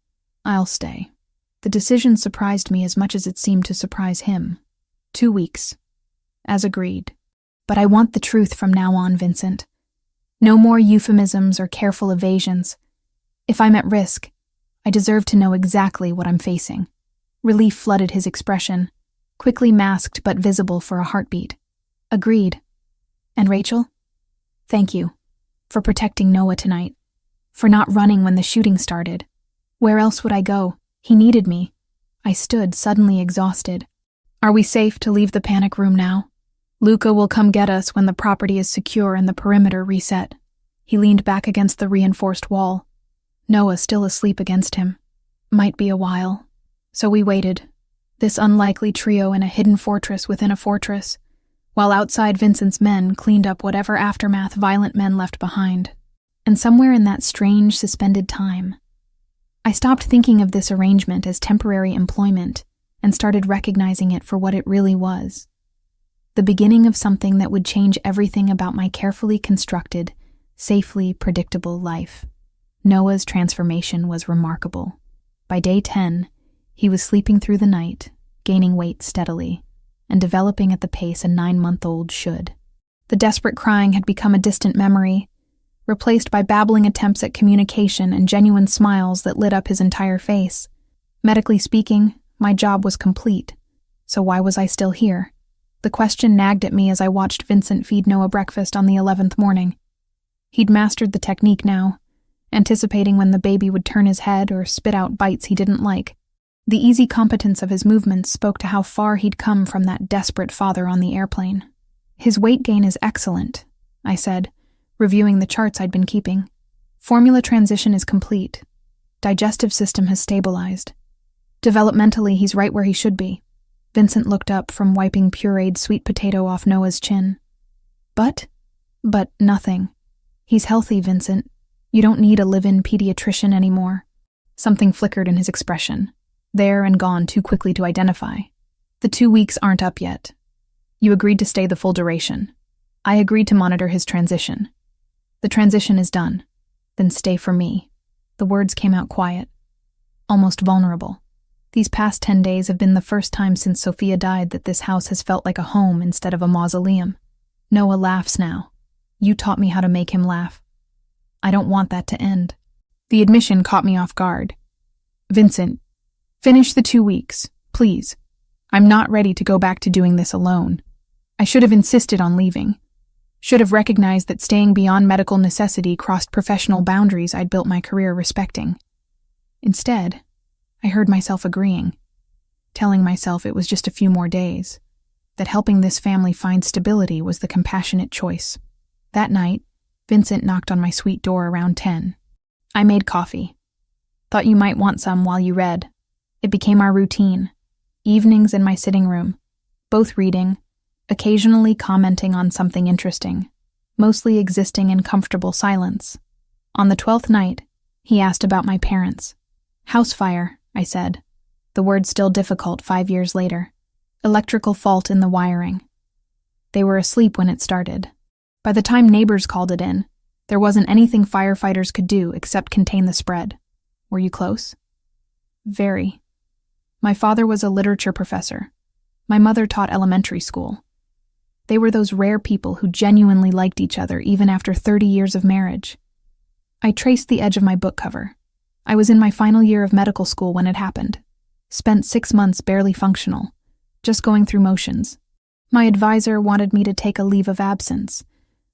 I'll stay. The decision surprised me as much as it seemed to surprise him. 2 weeks. As agreed. But I want the truth from now on, Vincent. No more euphemisms or careful evasions. If I'm at risk, I deserve to know exactly what I'm facing. Relief flooded his expression, quickly masked but visible for a heartbeat. Agreed. And Rachel? Thank you. For protecting Noah tonight. For not running when the shooting started. Where else would I go? He needed me. I stood, suddenly exhausted. Are we safe to leave the panic room now? Luca will come get us when the property is secure and the perimeter reset. He leaned back against the reinforced wall. Noah still asleep against him. Might be a while. So we waited. This unlikely trio in a hidden fortress within a fortress, while outside Vincent's men cleaned up whatever aftermath violent men left behind. And somewhere in that strange, suspended time, I stopped thinking of this arrangement as temporary employment and started recognizing it for what it really was. The beginning of something that would change everything about my carefully constructed, safely predictable life. Noah's transformation was remarkable. By day 10, he was sleeping through the night, gaining weight steadily, and developing at the pace a 9-month-old should. The desperate crying had become a distant memory, replaced by babbling attempts at communication and genuine smiles that lit up his entire face. Medically speaking, my job was complete, so why was I still here? The question nagged at me as I watched Vincent feed Noah breakfast on the 11th morning. He'd mastered the technique now, anticipating when the baby would turn his head or spit out bites he didn't like. The easy competence of his movements spoke to how far he'd come from that desperate father on the airplane. His weight gain is excellent, I said, reviewing the charts I'd been keeping. Formula transition is complete. Digestive system has stabilized. Developmentally, he's right where he should be. Vincent looked up from wiping pureed sweet potato off Noah's chin. But nothing. He's healthy, Vincent. You don't need a live-in pediatrician anymore. Something flickered in his expression, there and gone too quickly to identify. The 2 weeks aren't up yet. You agreed to stay the full duration. I agreed to monitor his transition. The transition is done. Then stay for me. The words came out quiet, almost vulnerable. These past 10 days have been the first time since Sophia died that this house has felt like a home instead of a mausoleum. Noah laughs now. You taught me how to make him laugh. I don't want that to end. The admission caught me off guard. Vincent, finish the 2 weeks, please. I'm not ready to go back to doing this alone. I should have insisted on leaving. Should have recognized that staying beyond medical necessity crossed professional boundaries I'd built my career respecting. Instead, I heard myself agreeing, telling myself it was just a few more days, that helping this family find stability was the compassionate choice. That night, Vincent knocked on my suite door around 10. I made coffee. Thought you might want some while you read. It became our routine. Evenings in my sitting room, both reading, occasionally commenting on something interesting, mostly existing in comfortable silence. On the 12th night, he asked about my parents. House fire, I said, the word still difficult 5 years later. Electrical fault in the wiring. They were asleep when it started. By the time neighbors called it in, there wasn't anything firefighters could do except contain the spread. Were you close? Very. My father was a literature professor. My mother taught elementary school. They were those rare people who genuinely liked each other even after 30 years of marriage. I traced the edge of my book cover. I was in my final year of medical school when it happened. Spent 6 months barely functional, just going through motions. My advisor wanted me to take a leave of absence,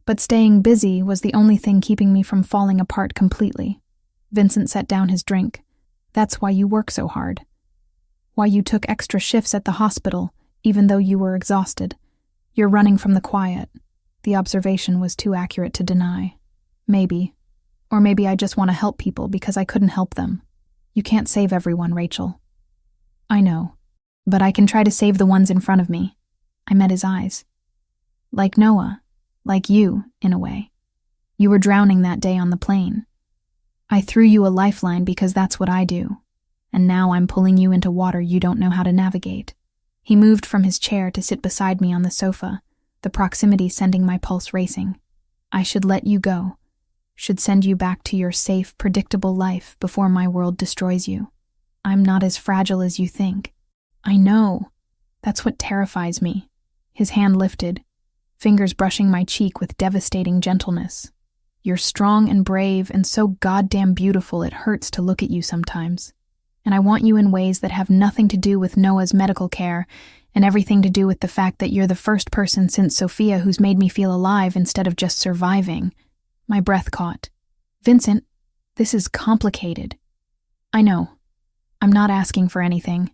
but staying busy was the only thing keeping me from falling apart completely. Vincent set down his drink. That's why you work so hard. Why you took extra shifts at the hospital, even though you were exhausted. You're running from the quiet. The observation was too accurate to deny. Maybe. Or maybe I just want to help people because I couldn't help them. You can't save everyone, Rachel. I know, but I can try to save the ones in front of me. I met his eyes. Like Noah, like you, in a way. You were drowning that day on the plane. I threw you a lifeline because that's what I do, and now I'm pulling you into water you don't know how to navigate. He moved from his chair to sit beside me on the sofa, the proximity sending my pulse racing. I should let you go, should send you back to your safe, predictable life before my world destroys you. I'm not as fragile as you think. I know. That's what terrifies me. His hand lifted, fingers brushing my cheek with devastating gentleness. You're strong and brave and so goddamn beautiful it hurts to look at you sometimes. And I want you in ways that have nothing to do with Noah's medical care and everything to do with the fact that you're the first person since Sophia who's made me feel alive instead of just surviving. My breath caught. Vincent, this is complicated. I know. I'm not asking for anything.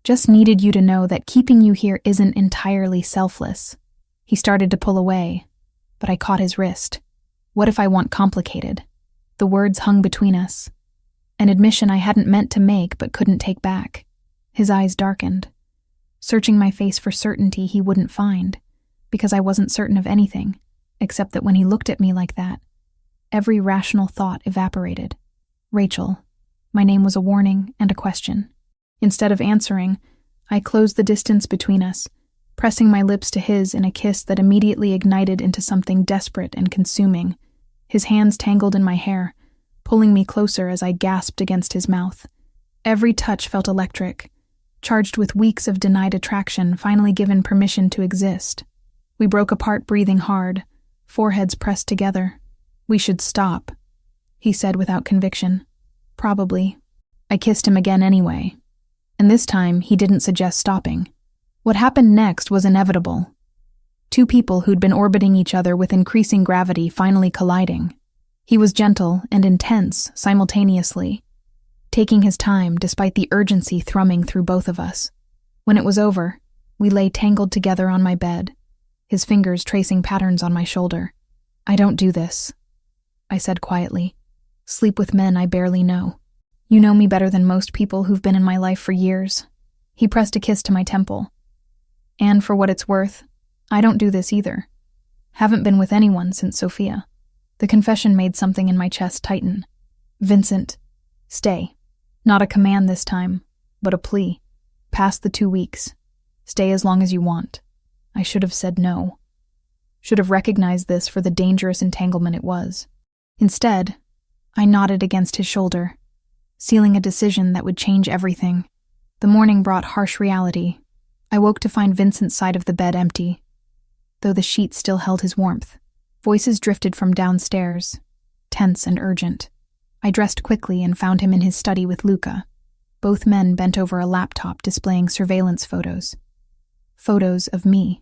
Just needed you to know that keeping you here isn't entirely selfless. He started to pull away, but I caught his wrist. What if I want complicated? The words hung between us. An admission I hadn't meant to make but couldn't take back. His eyes darkened, searching my face for certainty he wouldn't find, because I wasn't certain of anything, except that when he looked at me like that, every rational thought evaporated. Rachel. My name was a warning and a question. Instead of answering, I closed the distance between us, pressing my lips to his in a kiss that immediately ignited into something desperate and consuming. His hands tangled in my hair, pulling me closer as I gasped against his mouth. Every touch felt electric, charged with weeks of denied attraction finally given permission to exist. We broke apart breathing hard, foreheads pressed together. We should stop, he said without conviction. Probably. I kissed him again anyway. And this time, he didn't suggest stopping. What happened next was inevitable. Two people who'd been orbiting each other with increasing gravity finally colliding. He was gentle and intense simultaneously, taking his time despite the urgency thrumming through both of us. When it was over, we lay tangled together on my bed, his fingers tracing patterns on my shoulder. I don't do this, I said quietly. Sleep with men I barely know. You know me better than most people who've been in my life for years. He pressed a kiss to my temple. And for what it's worth, I don't do this either. Haven't been with anyone since Sophia. The confession made something in my chest tighten. Vincent, stay. Not a command this time, but a plea. Past the 2 weeks. Stay as long as you want. I should have said no. Should have recognized this for the dangerous entanglement it was. Instead, I nodded against his shoulder, sealing a decision that would change everything. The morning brought harsh reality. I woke to find Vincent's side of the bed empty, though the sheet still held his warmth. Voices drifted from downstairs, tense and urgent. I dressed quickly and found him in his study with Luca. Both men bent over a laptop displaying surveillance photos. Photos of me.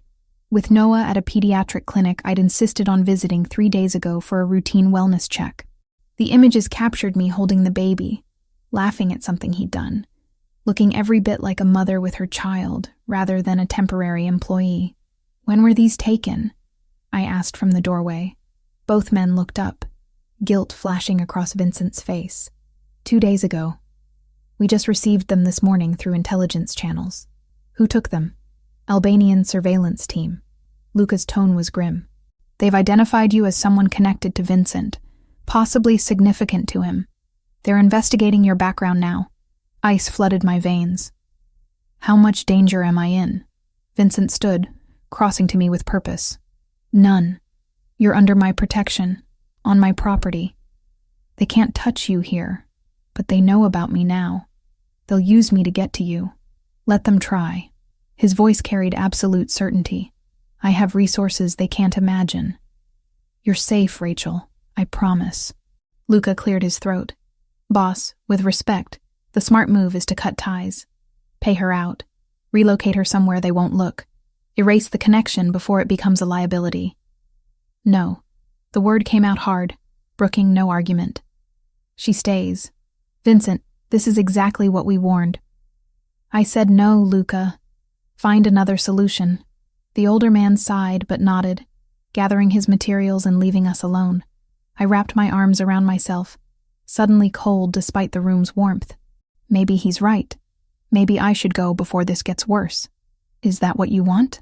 With Noah at a pediatric clinic I'd insisted on visiting 3 days ago for a routine wellness check. The images captured me holding the baby, laughing at something he'd done, looking every bit like a mother with her child rather than a temporary employee. When were these taken? I asked from the doorway. Both men looked up, guilt flashing across Vincent's face. 2 days ago. We just received them this morning through intelligence channels. Who took them? Albanian surveillance team. Luca's tone was grim. They've identified you as someone connected to Vincent, possibly significant to him. They're investigating your background now. Ice flooded my veins. How much danger am I in? Vincent stood, crossing to me with purpose. None. You're under my protection, on my property. They can't touch you here, but they know about me now. They'll use me to get to you. Let them try. His voice carried absolute certainty. I have resources they can't imagine. You're safe, Rachel. I promise. Luca cleared his throat. Boss, with respect, the smart move is to cut ties. Pay her out. Relocate her somewhere they won't look. Erase the connection before it becomes a liability. No. The word came out hard, brooking no argument. She stays. Vincent, this is exactly what we warned. I said no, Luca. Find another solution. The older man sighed but nodded, gathering his materials and leaving us alone. I wrapped my arms around myself, suddenly cold despite the room's warmth. Maybe he's right. Maybe I should go before this gets worse. Is that what you want?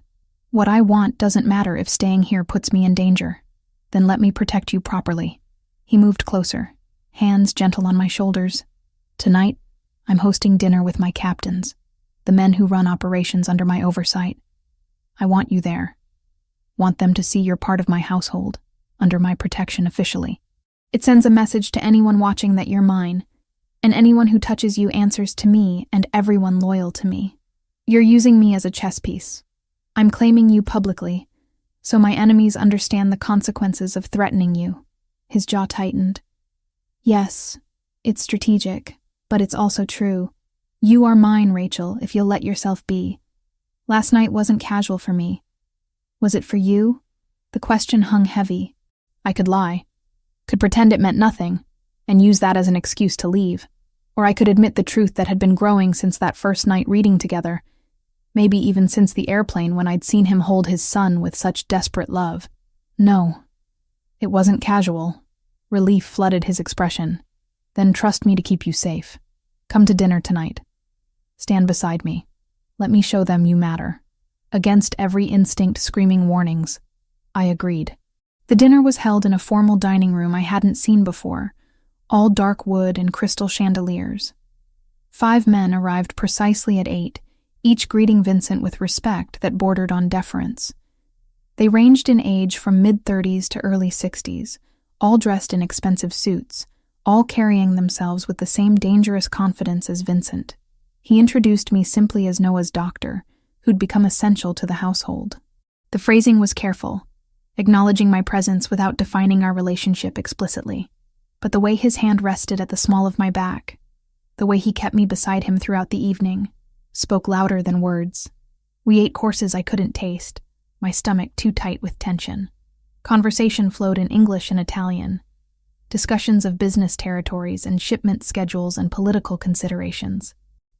What I want doesn't matter if staying here puts me in danger. Then let me protect you properly. He moved closer, hands gentle on my shoulders. Tonight, I'm hosting dinner with my captains, the men who run operations under my oversight. I want you there. Want them to see you're part of my household, under my protection officially. It sends a message to anyone watching that you're mine, and anyone who touches you answers to me and everyone loyal to me. You're using me as a chess piece. I'm claiming you publicly, so my enemies understand the consequences of threatening you. His jaw tightened. Yes, it's strategic, but it's also true. You are mine, Rachel, if you'll let yourself be. Last night wasn't casual for me. Was it for you? The question hung heavy. I could lie. Could pretend it meant nothing, and use that as an excuse to leave. Or I could admit the truth that had been growing since that first night reading together. Maybe even since the airplane when I'd seen him hold his son with such desperate love. No. It wasn't casual. Relief flooded his expression. Then trust me to keep you safe. Come to dinner tonight. Stand beside me. Let me show them you matter. Against every instinct screaming warnings. I agreed. The dinner was held in a formal dining room I hadn't seen before, all dark wood and crystal chandeliers. 5 men arrived precisely at 8, each greeting Vincent with respect that bordered on deference. They ranged in age from mid-30s to early 60s, all dressed in expensive suits, all carrying themselves with the same dangerous confidence as Vincent. He introduced me simply as Noah's doctor, who'd become essential to the household. The phrasing was careful, acknowledging my presence without defining our relationship explicitly. But the way his hand rested at the small of my back, the way he kept me beside him throughout the evening, spoke louder than words. We ate courses I couldn't taste, my stomach too tight with tension. Conversation flowed in English and Italian. Discussions of business territories and shipment schedules and political considerations.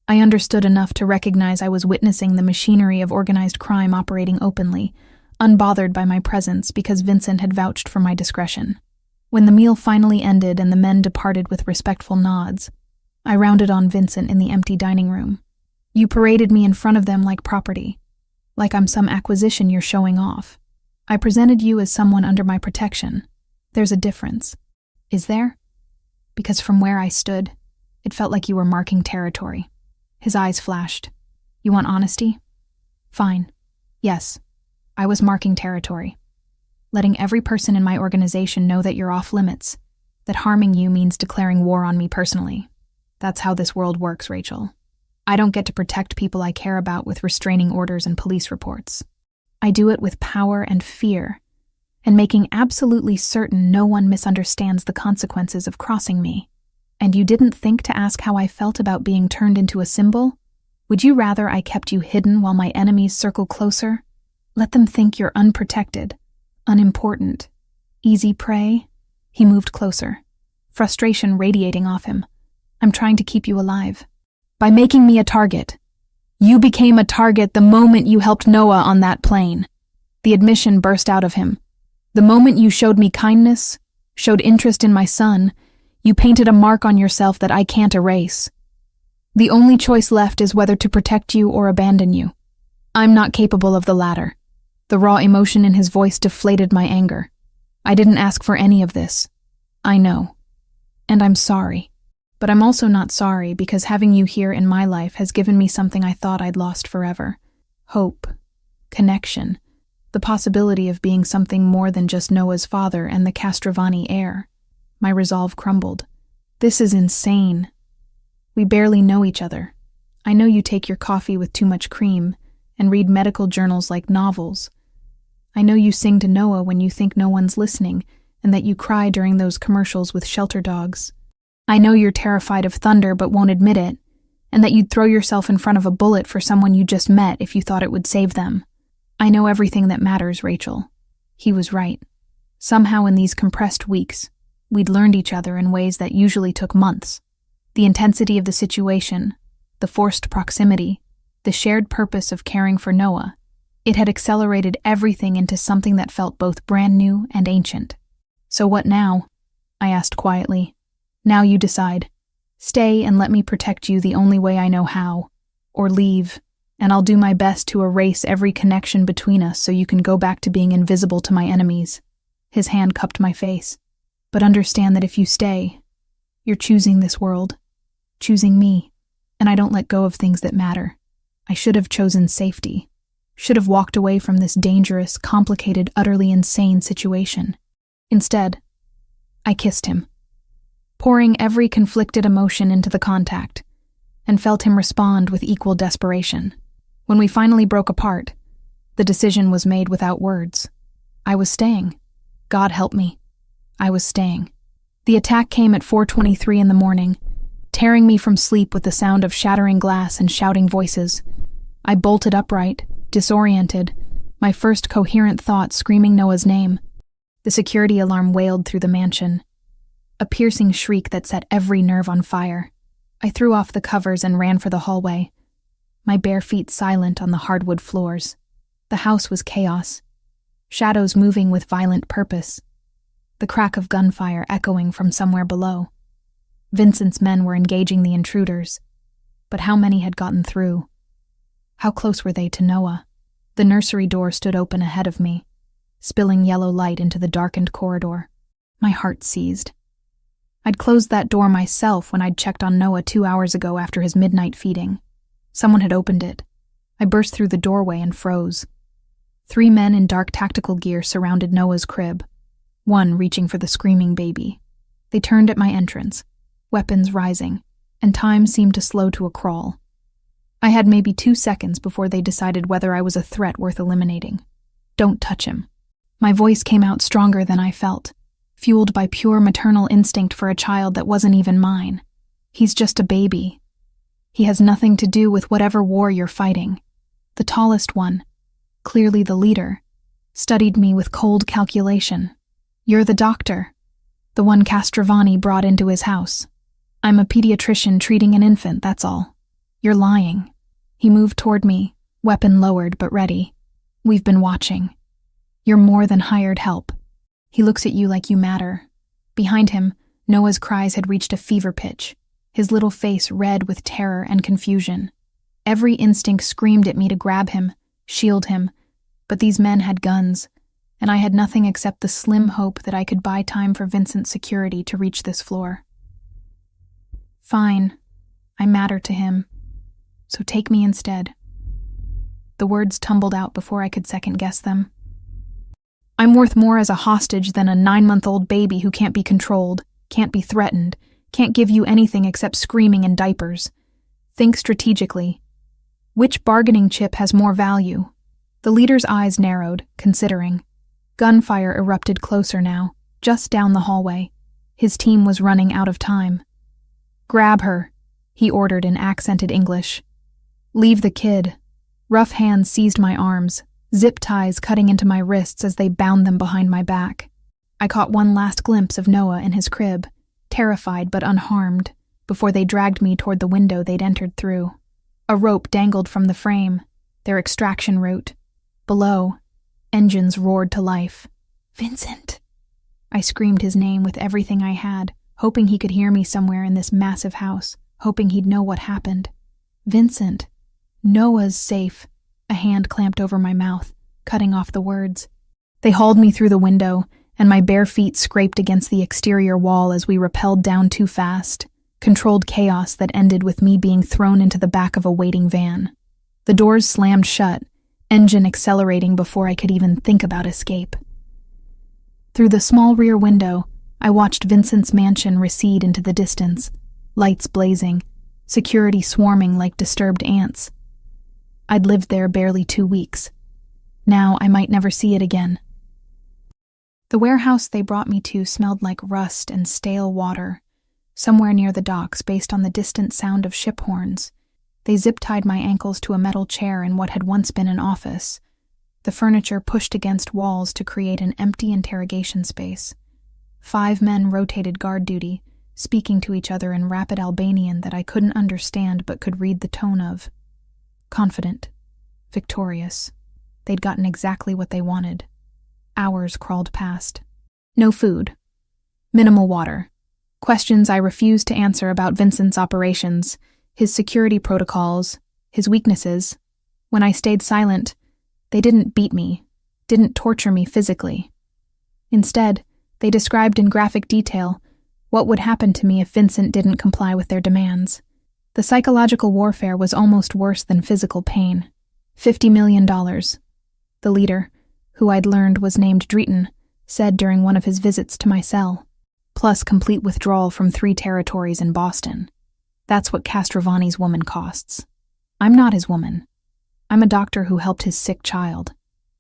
I understood enough to recognize I was witnessing the machinery of organized crime operating openly, unbothered by my presence because Vincent had vouched for my discretion. When the meal finally ended and the men departed with respectful nods, I rounded on Vincent in the empty dining room. You paraded me in front of them like property, like I'm some acquisition you're showing off. I presented you as someone under my protection. There's a difference. Is there? Because from where I stood, it felt like you were marking territory. His eyes flashed. You want honesty? Fine. Yes, I was marking territory. Letting every person in my organization know that you're off limits, that harming you means declaring war on me personally. That's how this world works, Rachel. I don't get to protect people I care about with restraining orders and police reports. I do it with power and fear, and making absolutely certain no one misunderstands the consequences of crossing me. And you didn't think to ask how I felt about being turned into a symbol? Would you rather I kept you hidden while my enemies circle closer? Let them think you're unprotected, unimportant, easy prey? He moved closer, frustration radiating off him. I'm trying to keep you alive. By making me a target. You became a target the moment you helped Noah on that plane. The admission burst out of him. The moment you showed me kindness, showed interest in my son, you painted a mark on yourself that I can't erase. The only choice left is whether to protect you or abandon you. I'm not capable of the latter. The raw emotion in his voice deflated my anger. I didn't ask for any of this. I know. And I'm sorry. But I'm also not sorry because having you here in my life has given me something I thought I'd lost forever. Hope. Connection. The possibility of being something more than just Noah's father and the Castrovani heir. My resolve crumbled. This is insane. We barely know each other. I know you take your coffee with too much cream and read medical journals like novels. I know you sing to Noah when you think no one's listening, and that you cry during those commercials with shelter dogs. I know you're terrified of thunder but won't admit it, and that you'd throw yourself in front of a bullet for someone you just met if you thought it would save them. I know everything that matters, Rachel. He was right. Somehow in these compressed weeks, we'd learned each other in ways that usually took months. The intensity of the situation, the forced proximity, the shared purpose of caring for Noah, it had accelerated everything into something that felt both brand new and ancient. So what now? I asked quietly. Now you decide. Stay and let me protect you the only way I know how. Or leave, and I'll do my best to erase every connection between us so you can go back to being invisible to my enemies. His hand cupped my face. But understand that if you stay, you're choosing this world, choosing me, and I don't let go of things that matter. I should have chosen safety, should have walked away from this dangerous, complicated, utterly insane situation. Instead, I kissed him, pouring every conflicted emotion into the contact, and felt him respond with equal desperation. When we finally broke apart, the decision was made without words. I was staying. God help me. I was staying. The attack came at 4:23 in the morning, tearing me from sleep with the sound of shattering glass and shouting voices. I bolted upright, disoriented, my first coherent thought screaming Noah's name. The security alarm wailed through the mansion, a piercing shriek that set every nerve on fire. I threw off the covers and ran for the hallway, my bare feet silent on the hardwood floors. The house was chaos, shadows moving with violent purpose, the crack of gunfire echoing from somewhere below. Vincent's men were engaging the intruders, but how many had gotten through? How close were they to Noah? The nursery door stood open ahead of me, spilling yellow light into the darkened corridor. My heart seized. I'd closed that door myself when I'd checked on Noah 2 hours ago after his midnight feeding. Someone had opened it. I burst through the doorway and froze. 3 men in dark tactical gear surrounded Noah's crib, one reaching for the screaming baby. They turned at my entrance, weapons rising, and time seemed to slow to a crawl. I had maybe 2 seconds before they decided whether I was a threat worth eliminating. Don't touch him. My voice came out stronger than I felt, fueled by pure maternal instinct for a child that wasn't even mine. He's just a baby. He has nothing to do with whatever war you're fighting. The tallest one, clearly the leader, studied me with cold calculation. You're the doctor, the one Castrovani brought into his house. I'm a pediatrician treating an infant, that's all. You're lying. He moved toward me, weapon lowered but ready. We've been watching. You're more than hired help. He looks at you like you matter. Behind him, Noah's cries had reached a fever pitch, his little face red with terror and confusion. Every instinct screamed at me to grab him, shield him, but these men had guns, and I had nothing except the slim hope that I could buy time for Vincent's security to reach this floor. Fine, I matter to him, so take me instead. The words tumbled out before I could second-guess them. I'm worth more as a hostage than a 9-month-old baby who can't be controlled, can't be threatened, can't give you anything except screaming and diapers. Think strategically. Which bargaining chip has more value? The leader's eyes narrowed, considering. Gunfire erupted closer now, just down the hallway. His team was running out of time. Grab her, he ordered in accented English. Leave the kid. Rough hands seized my arms, zip ties cutting into my wrists as they bound them behind my back. I caught one last glimpse of Noah in his crib, terrified but unharmed, before they dragged me toward the window they'd entered through. A rope dangled from the frame, their extraction route. Below, engines roared to life. Vincent! I screamed his name with everything I had, hoping he could hear me somewhere in this massive house, hoping he'd know what happened. Vincent! Noah's safe. A hand clamped over my mouth, cutting off the words. They hauled me through the window, and my bare feet scraped against the exterior wall as we rappelled down too fast, controlled chaos that ended with me being thrown into the back of a waiting van. The doors slammed shut, engine accelerating before I could even think about escape. Through the small rear window, I watched Vincent's mansion recede into the distance, lights blazing, security swarming like disturbed ants. I'd lived there barely 2 weeks. Now I might never see it again. The warehouse they brought me to smelled like rust and stale water, somewhere near the docks based on the distant sound of ship horns. They zip-tied my ankles to a metal chair in what had once been an office, the furniture pushed against walls to create an empty interrogation space. 5 men rotated guard duty, speaking to each other in rapid Albanian that I couldn't understand but could read the tone of. Confident. Victorious. They'd gotten exactly what they wanted. Hours crawled past. No food. Minimal water. Questions I refused to answer about Vincent's operations, his security protocols, his weaknesses. When I stayed silent, they didn't beat me, didn't torture me physically. Instead, they described in graphic detail what would happen to me if Vincent didn't comply with their demands. The psychological warfare was almost worse than physical pain. $50 million. The leader, who I'd learned was named Drayton, said during one of his visits to my cell, plus complete withdrawal from 3 territories in Boston. That's what Castrovani's woman costs. I'm not his woman. I'm a doctor who helped his sick child.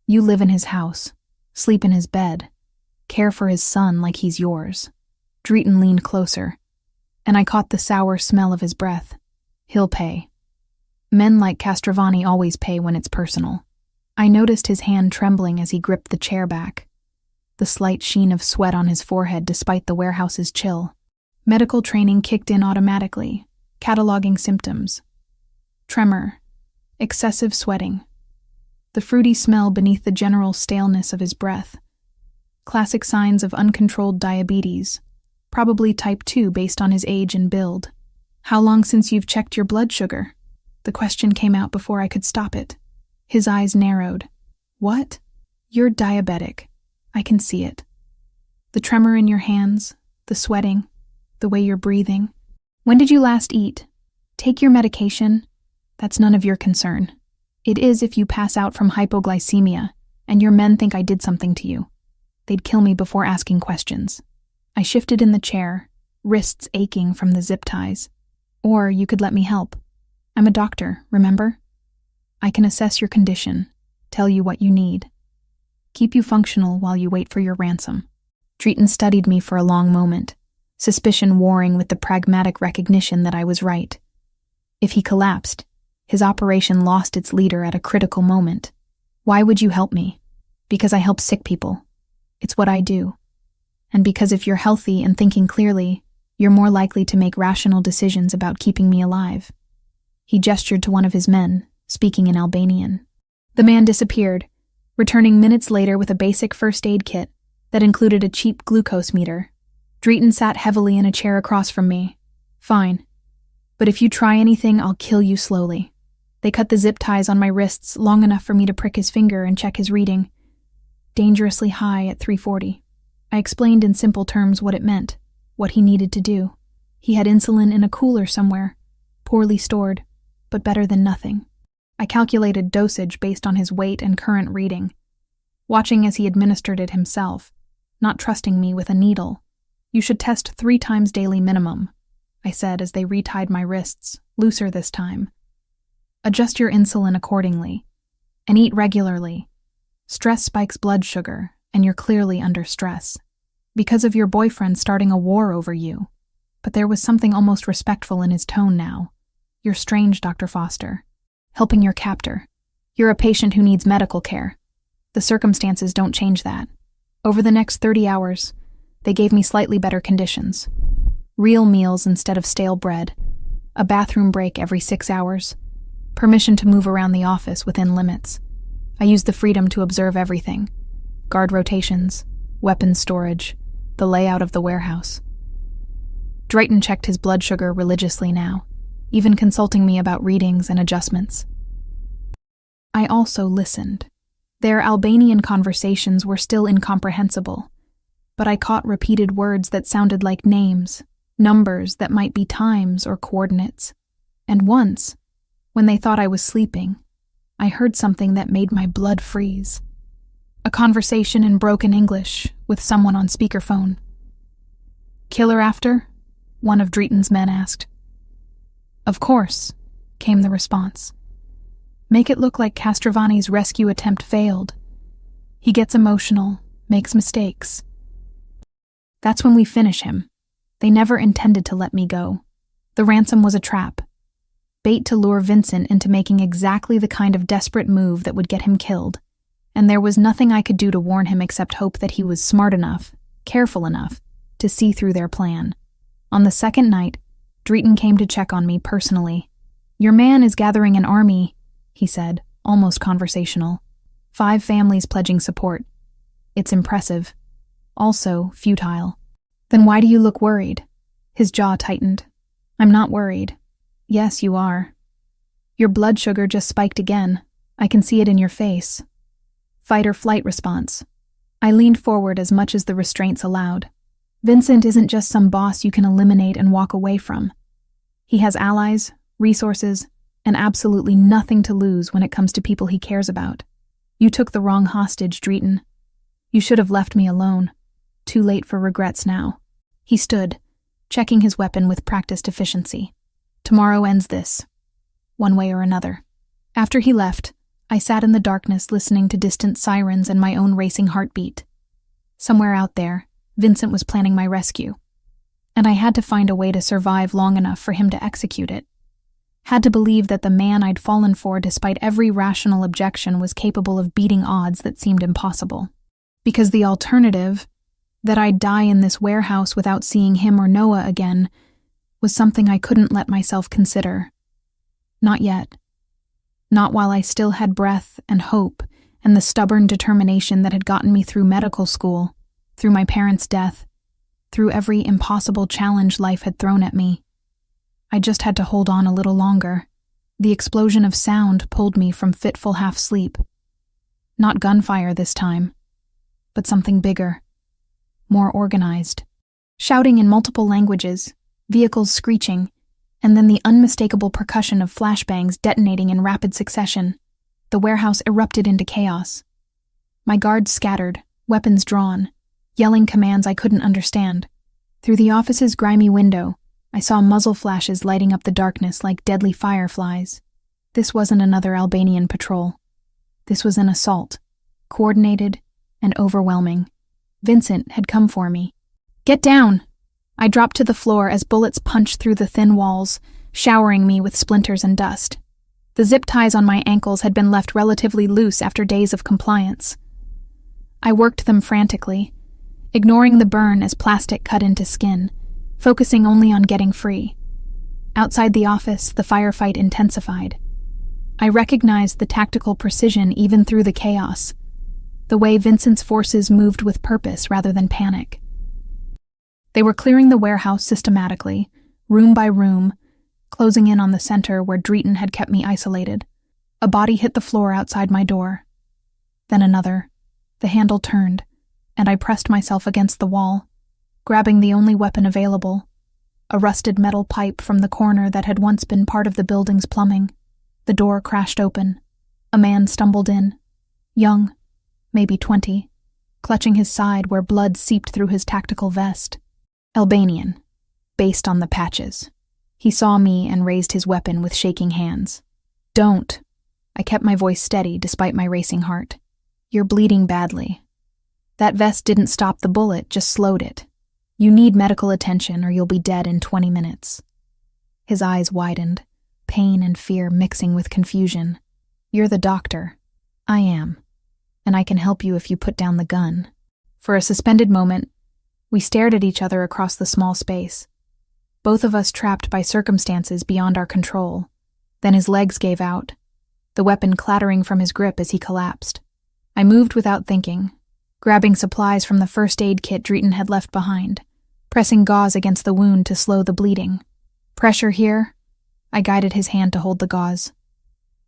You live in his house, sleep in his bed, care for his son like he's yours. Drayton leaned closer, and I caught the sour smell of his breath. He'll pay. Men like Castrovani always pay when it's personal. I noticed his hand trembling as he gripped the chair back, the slight sheen of sweat on his forehead despite the warehouse's chill. Medical training kicked in automatically, cataloging symptoms. Tremor, excessive sweating, the fruity smell beneath the general staleness of his breath. Classic signs of uncontrolled diabetes, probably type 2 based on his age and build. How long since you've checked your blood sugar? The question came out before I could stop it. His eyes narrowed. What? You're diabetic. I can see it. The tremor in your hands, the sweating, the way you're breathing. When did you last eat? Take your medication. That's none of your concern. It is if you pass out from hypoglycemia and your men think I did something to you. They'd kill me before asking questions. I shifted in the chair, wrists aching from the zip ties. Or you could let me help. I'm a doctor, remember? I can assess your condition, tell you what you need. Keep you functional while you wait for your ransom. Drayton studied me for a long moment, suspicion warring with the pragmatic recognition that I was right. If he collapsed, his operation lost its leader at a critical moment. Why would you help me? Because I help sick people. It's what I do. And because if you're healthy and thinking clearly, you're more likely to make rational decisions about keeping me alive. He gestured to one of his men, speaking in Albanian. The man disappeared, returning minutes later with a basic first aid kit that included a cheap glucose meter. Drayton sat heavily in a chair across from me. Fine. But if you try anything, I'll kill you slowly. They cut the zip ties on my wrists long enough for me to prick his finger and check his reading. Dangerously high at 340. I explained in simple terms what it meant, what he needed to do. He had insulin in a cooler somewhere, poorly stored, but better than nothing. I calculated dosage based on his weight and current reading, watching as he administered it himself, not trusting me with a needle. You should test 3 times daily minimum, I said as they retied my wrists, looser this time. Adjust your insulin accordingly, and eat regularly. Stress spikes blood sugar, and you're clearly under stress. Because of your boyfriend starting a war over you. But there was something almost respectful in his tone now. You're strange, Dr. Foster. Helping your captor. You're a patient who needs medical care. The circumstances don't change that. Over the next 30 hours, they gave me slightly better conditions. Real meals instead of stale bread. A bathroom break every 6 hours. Permission to move around the office within limits. I used the freedom to observe everything. Guard rotations, weapons storage, the layout of the warehouse. Drayton checked his blood sugar religiously now, even consulting me about readings and adjustments. I also listened. Their Albanian conversations were still incomprehensible, but I caught repeated words that sounded like names, numbers that might be times or coordinates. And once, when they thought I was sleeping, I heard something that made my blood freeze. A conversation in broken English with someone on speakerphone. "Killer after?" one of Drayton's men asked. "Of course," came the response. Make it look like Castrovani's rescue attempt failed. He gets emotional, makes mistakes. That's when we finish him. They never intended to let me go. The ransom was a trap. Bait to lure Vincent into making exactly the kind of desperate move that would get him killed, and there was nothing I could do to warn him except hope that he was smart enough, careful enough, to see through their plan. On the second night, Drayton came to check on me personally. "Your man is gathering an army," he said, almost conversational. 5 families pledging support. It's impressive. Also futile. "Then why do you look worried?" His jaw tightened. "I'm not worried." "Yes, you are. Your blood sugar just spiked again. I can see it in your face." Fight or flight response. I leaned forward as much as the restraints allowed. Vincent isn't just some boss you can eliminate and walk away from. He has allies, resources, and absolutely nothing to lose when it comes to people he cares about. You took the wrong hostage, Drayton. You should have left me alone. Too late for regrets now. He stood, checking his weapon with practiced efficiency. Tomorrow ends this, one way or another. After he left, I sat in the darkness listening to distant sirens and my own racing heartbeat. Somewhere out there, Vincent was planning my rescue, and I had to find a way to survive long enough for him to execute it. Had to believe that the man I'd fallen for despite every rational objection was capable of beating odds that seemed impossible. Because the alternative, that I'd die in this warehouse without seeing him or Noah again, was something I couldn't let myself consider. Not yet. Not while I still had breath and hope and the stubborn determination that had gotten me through medical school, through my parents' death, through every impossible challenge life had thrown at me. I just had to hold on a little longer. The explosion of sound pulled me from fitful half-sleep. Not gunfire this time, but something bigger, more organized. Shouting in multiple languages, vehicles screeching, and then the unmistakable percussion of flashbangs detonating in rapid succession. The warehouse erupted into chaos. My guards scattered, weapons drawn, yelling commands I couldn't understand. Through the office's grimy window, I saw muzzle flashes lighting up the darkness like deadly fireflies. This wasn't another Albanian patrol. This was an assault, coordinated and overwhelming. Vincent had come for me. "Get down!" I dropped to the floor as bullets punched through the thin walls, showering me with splinters and dust. The zip ties on my ankles had been left relatively loose after days of compliance. I worked them frantically, ignoring the burn as plastic cut into skin, focusing only on getting free. Outside the office, the firefight intensified. I recognized the tactical precision even through the chaos, the way Vincent's forces moved with purpose rather than panic. They were clearing the warehouse systematically, room by room, closing in on the center where Drayton had kept me isolated. A body hit the floor outside my door. Then another. The handle turned, and I pressed myself against the wall, grabbing the only weapon available, a rusted metal pipe from the corner that had once been part of the building's plumbing. The door crashed open. A man stumbled in, young, maybe 20, clutching his side where blood seeped through his tactical vest. Albanian, based on the patches. He saw me and raised his weapon with shaking hands. "Don't." I kept my voice steady despite my racing heart. "You're bleeding badly. That vest didn't stop the bullet, just slowed it. You need medical attention or you'll be dead in 20 minutes. His eyes widened, pain and fear mixing with confusion. "You're the doctor." "I am. And I can help you if you put down the gun." For a suspended moment, we stared at each other across the small space, both of us trapped by circumstances beyond our control. Then his legs gave out, the weapon clattering from his grip as he collapsed. I moved without thinking, grabbing supplies from the first aid kit Drayton had left behind, pressing gauze against the wound to slow the bleeding. "Pressure here." I guided his hand to hold the gauze.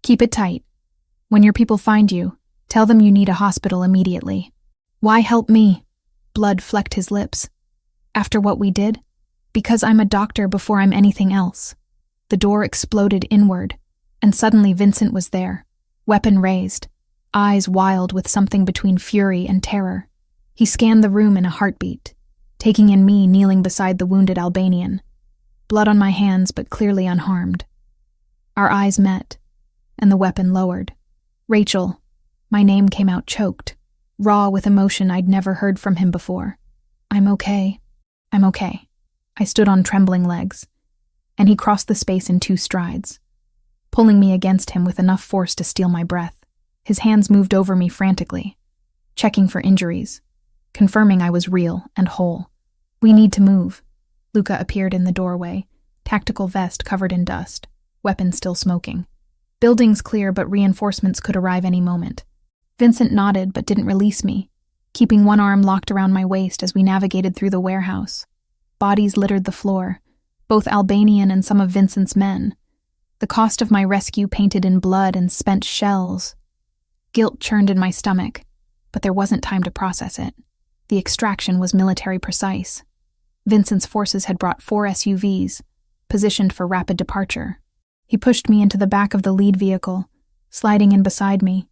"Keep it tight. When your people find you, tell them you need a hospital immediately." "Why help me?" Blood flecked his lips. "After what we did? Because I'm a doctor before I'm anything else." The door exploded inward, and suddenly Vincent was there, weapon raised, eyes wild with something between fury and terror. He scanned the room in a heartbeat, taking in me kneeling beside the wounded Albanian, blood on my hands but clearly unharmed. Our eyes met, and the weapon lowered. Rachel. My name came out choked, raw with emotion I'd never heard from him before. I'm okay. I'm okay. I stood on trembling legs, and he crossed the space in 2 strides, pulling me against him with enough force to steal my breath. His hands moved over me frantically, checking for injuries, confirming I was real and whole. We need to move. Luca appeared in the doorway, tactical vest covered in dust, weapon still smoking. Buildings clear, but reinforcements could arrive any moment. Vincent nodded but didn't release me, keeping one arm locked around my waist as we navigated through the warehouse. Bodies littered the floor, both Albanian and some of Vincent's men. The cost of my rescue painted in blood and spent shells. Guilt churned in my stomach, but there wasn't time to process it. The extraction was military precise. Vincent's forces had brought 4 SUVs, positioned for rapid departure. He pushed me into the back of the lead vehicle, sliding in beside me,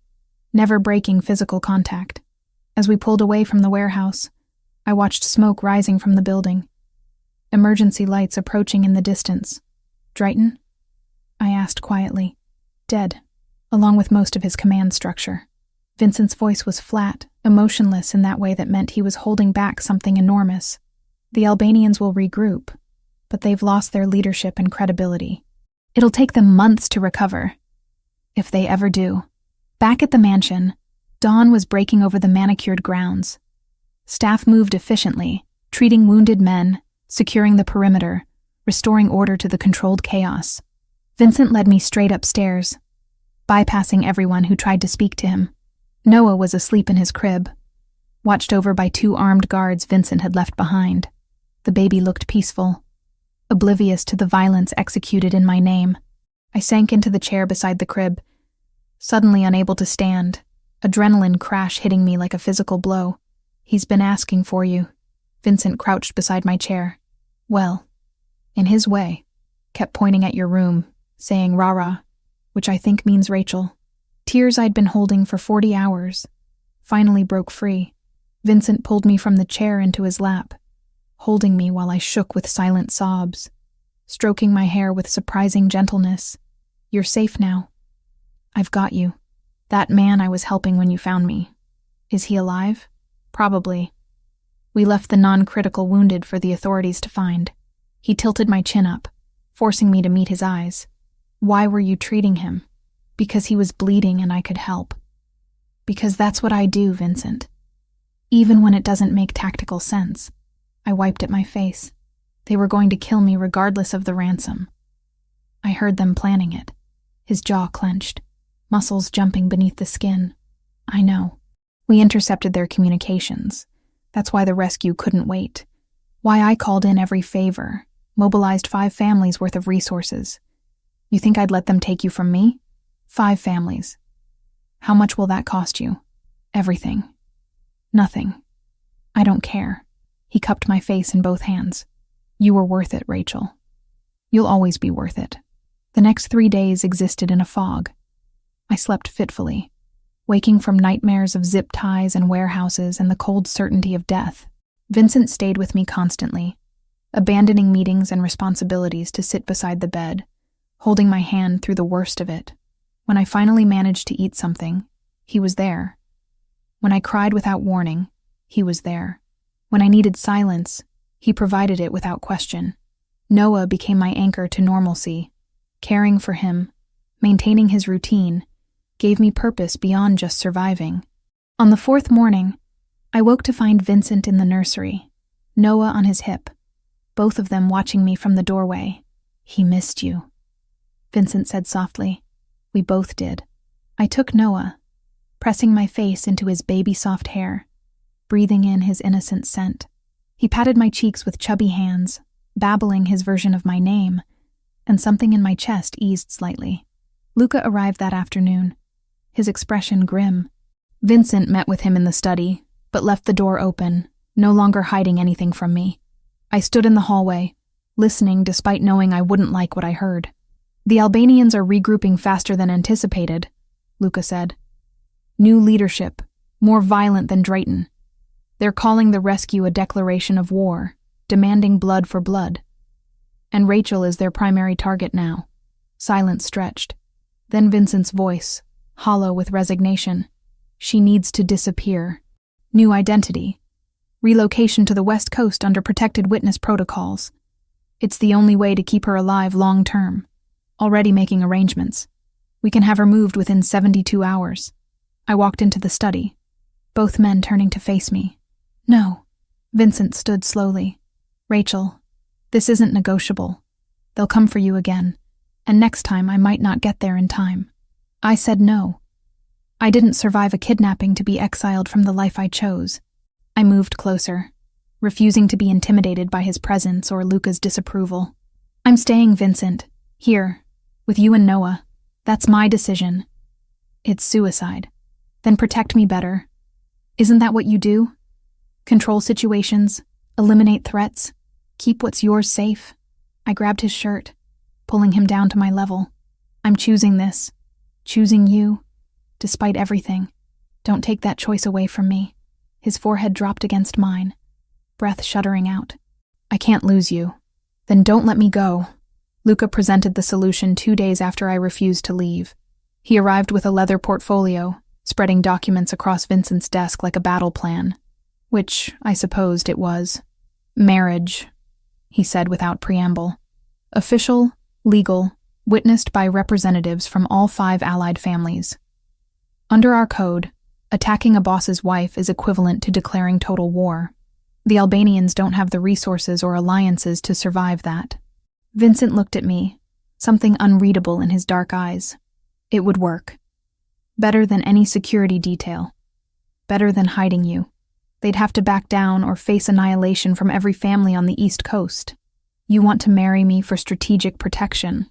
never breaking physical contact. As we pulled away from the warehouse, I watched smoke rising from the building. Emergency lights approaching in the distance. Drayton? I asked quietly. Dead, along with most of his command structure. Vincent's voice was flat, emotionless in that way that meant he was holding back something enormous. The Albanians will regroup, but they've lost their leadership and credibility. It'll take them months to recover, if they ever do. Back at the mansion, dawn was breaking over the manicured grounds. Staff moved efficiently, treating wounded men, securing the perimeter, restoring order to the controlled chaos. Vincent led me straight upstairs, bypassing everyone who tried to speak to him. Noah was asleep in his crib, watched over by 2 armed guards Vincent had left behind. The baby looked peaceful, oblivious to the violence executed in my name. I sank into the chair beside the crib, suddenly unable to stand, adrenaline crash hitting me like a physical blow. He's been asking for you. Vincent crouched beside my chair. Well, in his way, kept pointing at your room, saying Rara, which I think means Rachel. Tears I'd been holding for 40 hours finally broke free. Vincent pulled me from the chair into his lap, holding me while I shook with silent sobs, stroking my hair with surprising gentleness. You're safe now. I've got you. That man I was helping when you found me. Is he alive? Probably. We left the non-critical wounded for the authorities to find. He tilted my chin up, forcing me to meet his eyes. Why were you treating him? Because he was bleeding and I could help. Because that's what I do, Vincent. Even when it doesn't make tactical sense. I wiped at my face. They were going to kill me regardless of the ransom. I heard them planning it. His jaw clenched, muscles jumping beneath the skin. I know. We intercepted their communications. That's why the rescue couldn't wait. Why I called in every favor, mobilized 5 families worth of resources. You think I'd let them take you from me? 5 families. How much will that cost you? Everything. Nothing. I don't care. He cupped my face in both hands. You were worth it, Rachel. You'll always be worth it. The next 3 days existed in a fog. I slept fitfully, waking from nightmares of zip ties and warehouses and the cold certainty of death. Vincent stayed with me constantly, abandoning meetings and responsibilities to sit beside the bed, holding my hand through the worst of it. When I finally managed to eat something, he was there. When I cried without warning, he was there. When I needed silence, he provided it without question. Noah became my anchor to normalcy. Caring for him, maintaining his routine, gave me purpose beyond just surviving. On the 4th morning, I woke to find Vincent in the nursery, Noah on his hip, both of them watching me from the doorway. He missed you, Vincent said softly. We both did. I took Noah, pressing my face into his baby-soft hair, breathing in his innocent scent. He patted my cheeks with chubby hands, babbling his version of my name, and something in my chest eased slightly. Luca arrived that afternoon, his expression grim. Vincent met with him in the study, but left the door open, no longer hiding anything from me. I stood in the hallway, listening despite knowing I wouldn't like what I heard. The Albanians are regrouping faster than anticipated, Luca said. New leadership, more violent than Drayton. They're calling the rescue a declaration of war, demanding blood for blood. And Rachel is their primary target now. Silence stretched. Then Vincent's voice, hollow with resignation. She needs to disappear. New identity. Relocation to the West Coast under protected witness protocols. It's the only way to keep her alive long term. Already making arrangements. We can have her moved within 72 hours. I walked into the study, both men turning to face me. No. Vincent stood slowly. Rachel, this isn't negotiable. They'll come for you again, and next time I might not get there in time. I said no. I didn't survive a kidnapping to be exiled from the life I chose. I moved closer, refusing to be intimidated by his presence or Luca's disapproval. I'm staying, Vincent. Here, with you and Noah. That's my decision. It's suicide. Then protect me better. Isn't that what you do? Control situations, eliminate threats, keep what's yours safe. I grabbed his shirt, pulling him down to my level. I'm choosing this. Choosing you. Despite everything. Don't take that choice away from me. His forehead dropped against mine, breath shuddering out. I can't lose you. Then don't let me go. Luca presented the solution 2 days after I refused to leave. He arrived with a leather portfolio, spreading documents across Vincent's desk like a battle plan. Which I supposed it was. Marriage, he said without preamble. Official, legal, witnessed by representatives from all 5 allied families. Under our code, attacking a boss's wife is equivalent to declaring total war. The Albanians don't have the resources or alliances to survive that. Vincent looked at me, something unreadable in his dark eyes. It would work. Better than any security detail. Better than hiding you. They'd have to back down or face annihilation from every family on the East Coast. You want to marry me for strategic protection.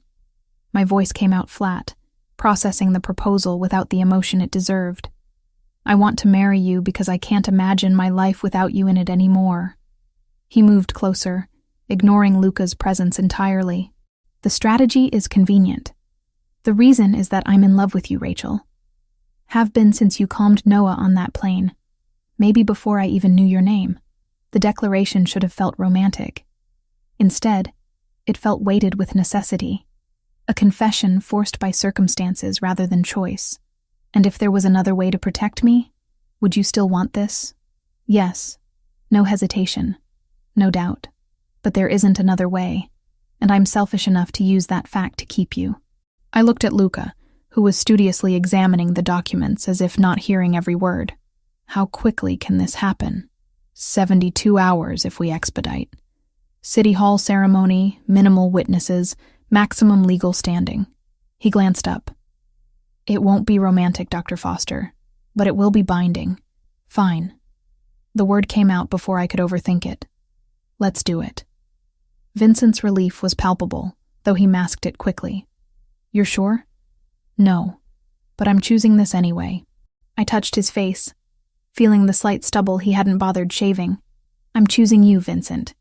My voice came out flat, processing the proposal without the emotion it deserved. I want to marry you because I can't imagine my life without you in it anymore. He moved closer, ignoring Luca's presence entirely. The strategy is convenient. The reason is that I'm in love with you, Rachel. Have been since you calmed Noah on that plane. Maybe before I even knew your name. The declaration should have felt romantic. Instead, it felt weighted with necessity. A confession forced by circumstances rather than choice. And if there was another way to protect me, would you still want this? Yes. No hesitation. No doubt. But there isn't another way, and I'm selfish enough to use that fact to keep you. I looked at Luca, who was studiously examining the documents as if not hearing every word. How quickly can this happen? 72 hours if we expedite. City Hall ceremony, minimal witnesses, maximum legal standing. He glanced up. It won't be romantic, Dr. Foster, but it will be binding. Fine. The word came out before I could overthink it. Let's do it. Vincent's relief was palpable, though he masked it quickly. You're sure? No, but I'm choosing this anyway. I touched his face, feeling the slight stubble he hadn't bothered shaving. I'm choosing you, Vincent.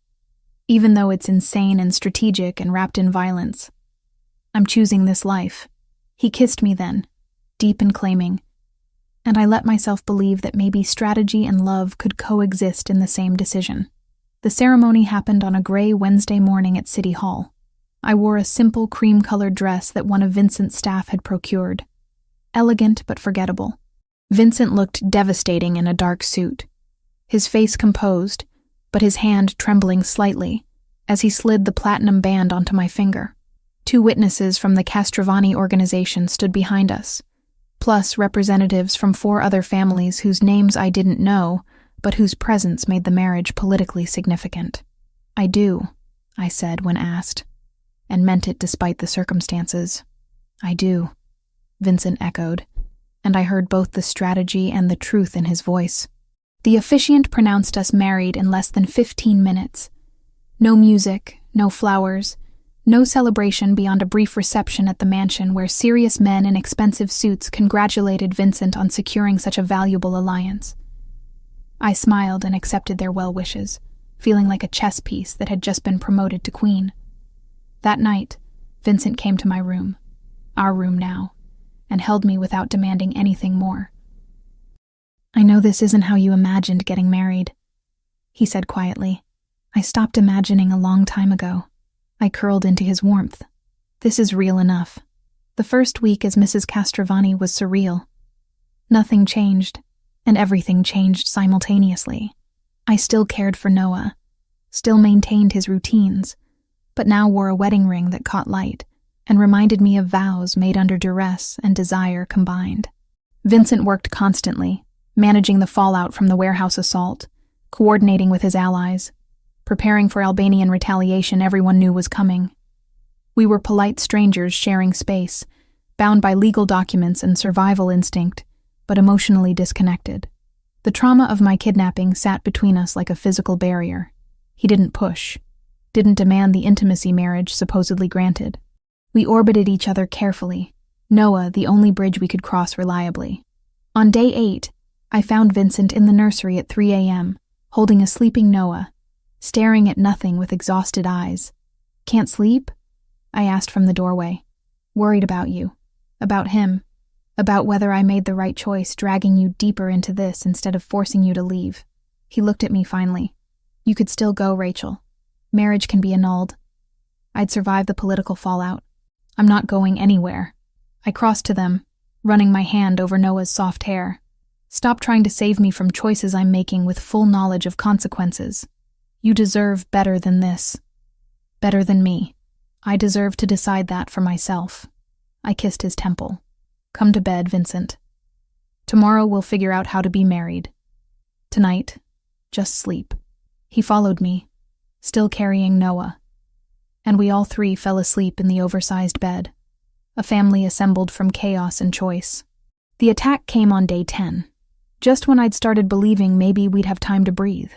Even though it's insane and strategic and wrapped in violence. I'm choosing this life. He kissed me then, deep and claiming, and I let myself believe that maybe strategy and love could coexist in the same decision. The ceremony happened on a gray Wednesday morning at City Hall. I wore a simple cream-colored dress that one of Vincent's staff had procured. Elegant but forgettable. Vincent looked devastating in a dark suit, his face composed, but his hand trembling slightly as he slid the platinum band onto my finger. 2 witnesses from the Castrovani organization stood behind us, plus representatives from 4 other families whose names I didn't know, but whose presence made the marriage politically significant. I do, I said when asked, and meant it despite the circumstances. I do, Vincent echoed, and I heard both the strategy and the truth in his voice. The officiant pronounced us married in less than 15 minutes. No music, no flowers, no celebration beyond a brief reception at the mansion where serious men in expensive suits congratulated Vincent on securing such a valuable alliance. I smiled and accepted their well wishes, feeling like a chess piece that had just been promoted to queen. That night, Vincent came to my room, our room now, and held me without demanding anything more. I know this isn't how you imagined getting married, he said quietly. I stopped imagining a long time ago. I curled into his warmth. This is real enough. The first week as Mrs. Castrovani was surreal. Nothing changed, and everything changed simultaneously. I still cared for Noah, still maintained his routines, but now wore a wedding ring that caught light and reminded me of vows made under duress and desire combined. Vincent worked constantly, managing the fallout from the warehouse assault, coordinating with his allies, preparing for Albanian retaliation everyone knew was coming. We were polite strangers sharing space, bound by legal documents and survival instinct, but emotionally disconnected. The trauma of my kidnapping sat between us like a physical barrier. He didn't push, didn't demand the intimacy marriage supposedly granted. We orbited each other carefully, Noah the only bridge we could cross reliably. On day 8, I found Vincent in the nursery at 3 a.m., holding a sleeping Noah, staring at nothing with exhausted eyes. "Can't sleep?" I asked from the doorway. "Worried about you. About him. About whether I made the right choice dragging you deeper into this instead of forcing you to leave." He looked at me finally. "You could still go, Rachel. Marriage can be annulled. I'd survive the political fallout. I'm not going anywhere." I crossed to them, running my hand over Noah's soft hair. "Stop trying to save me from choices I'm making with full knowledge of consequences. You deserve better than this. Better than me. I deserve to decide that for myself." I kissed his temple. "Come to bed, Vincent. Tomorrow we'll figure out how to be married. Tonight, just sleep." He followed me, still carrying Noah, and we all three fell asleep in the oversized bed, a family assembled from chaos and choice. The attack came on day 10, just when I'd started believing maybe we'd have time to breathe.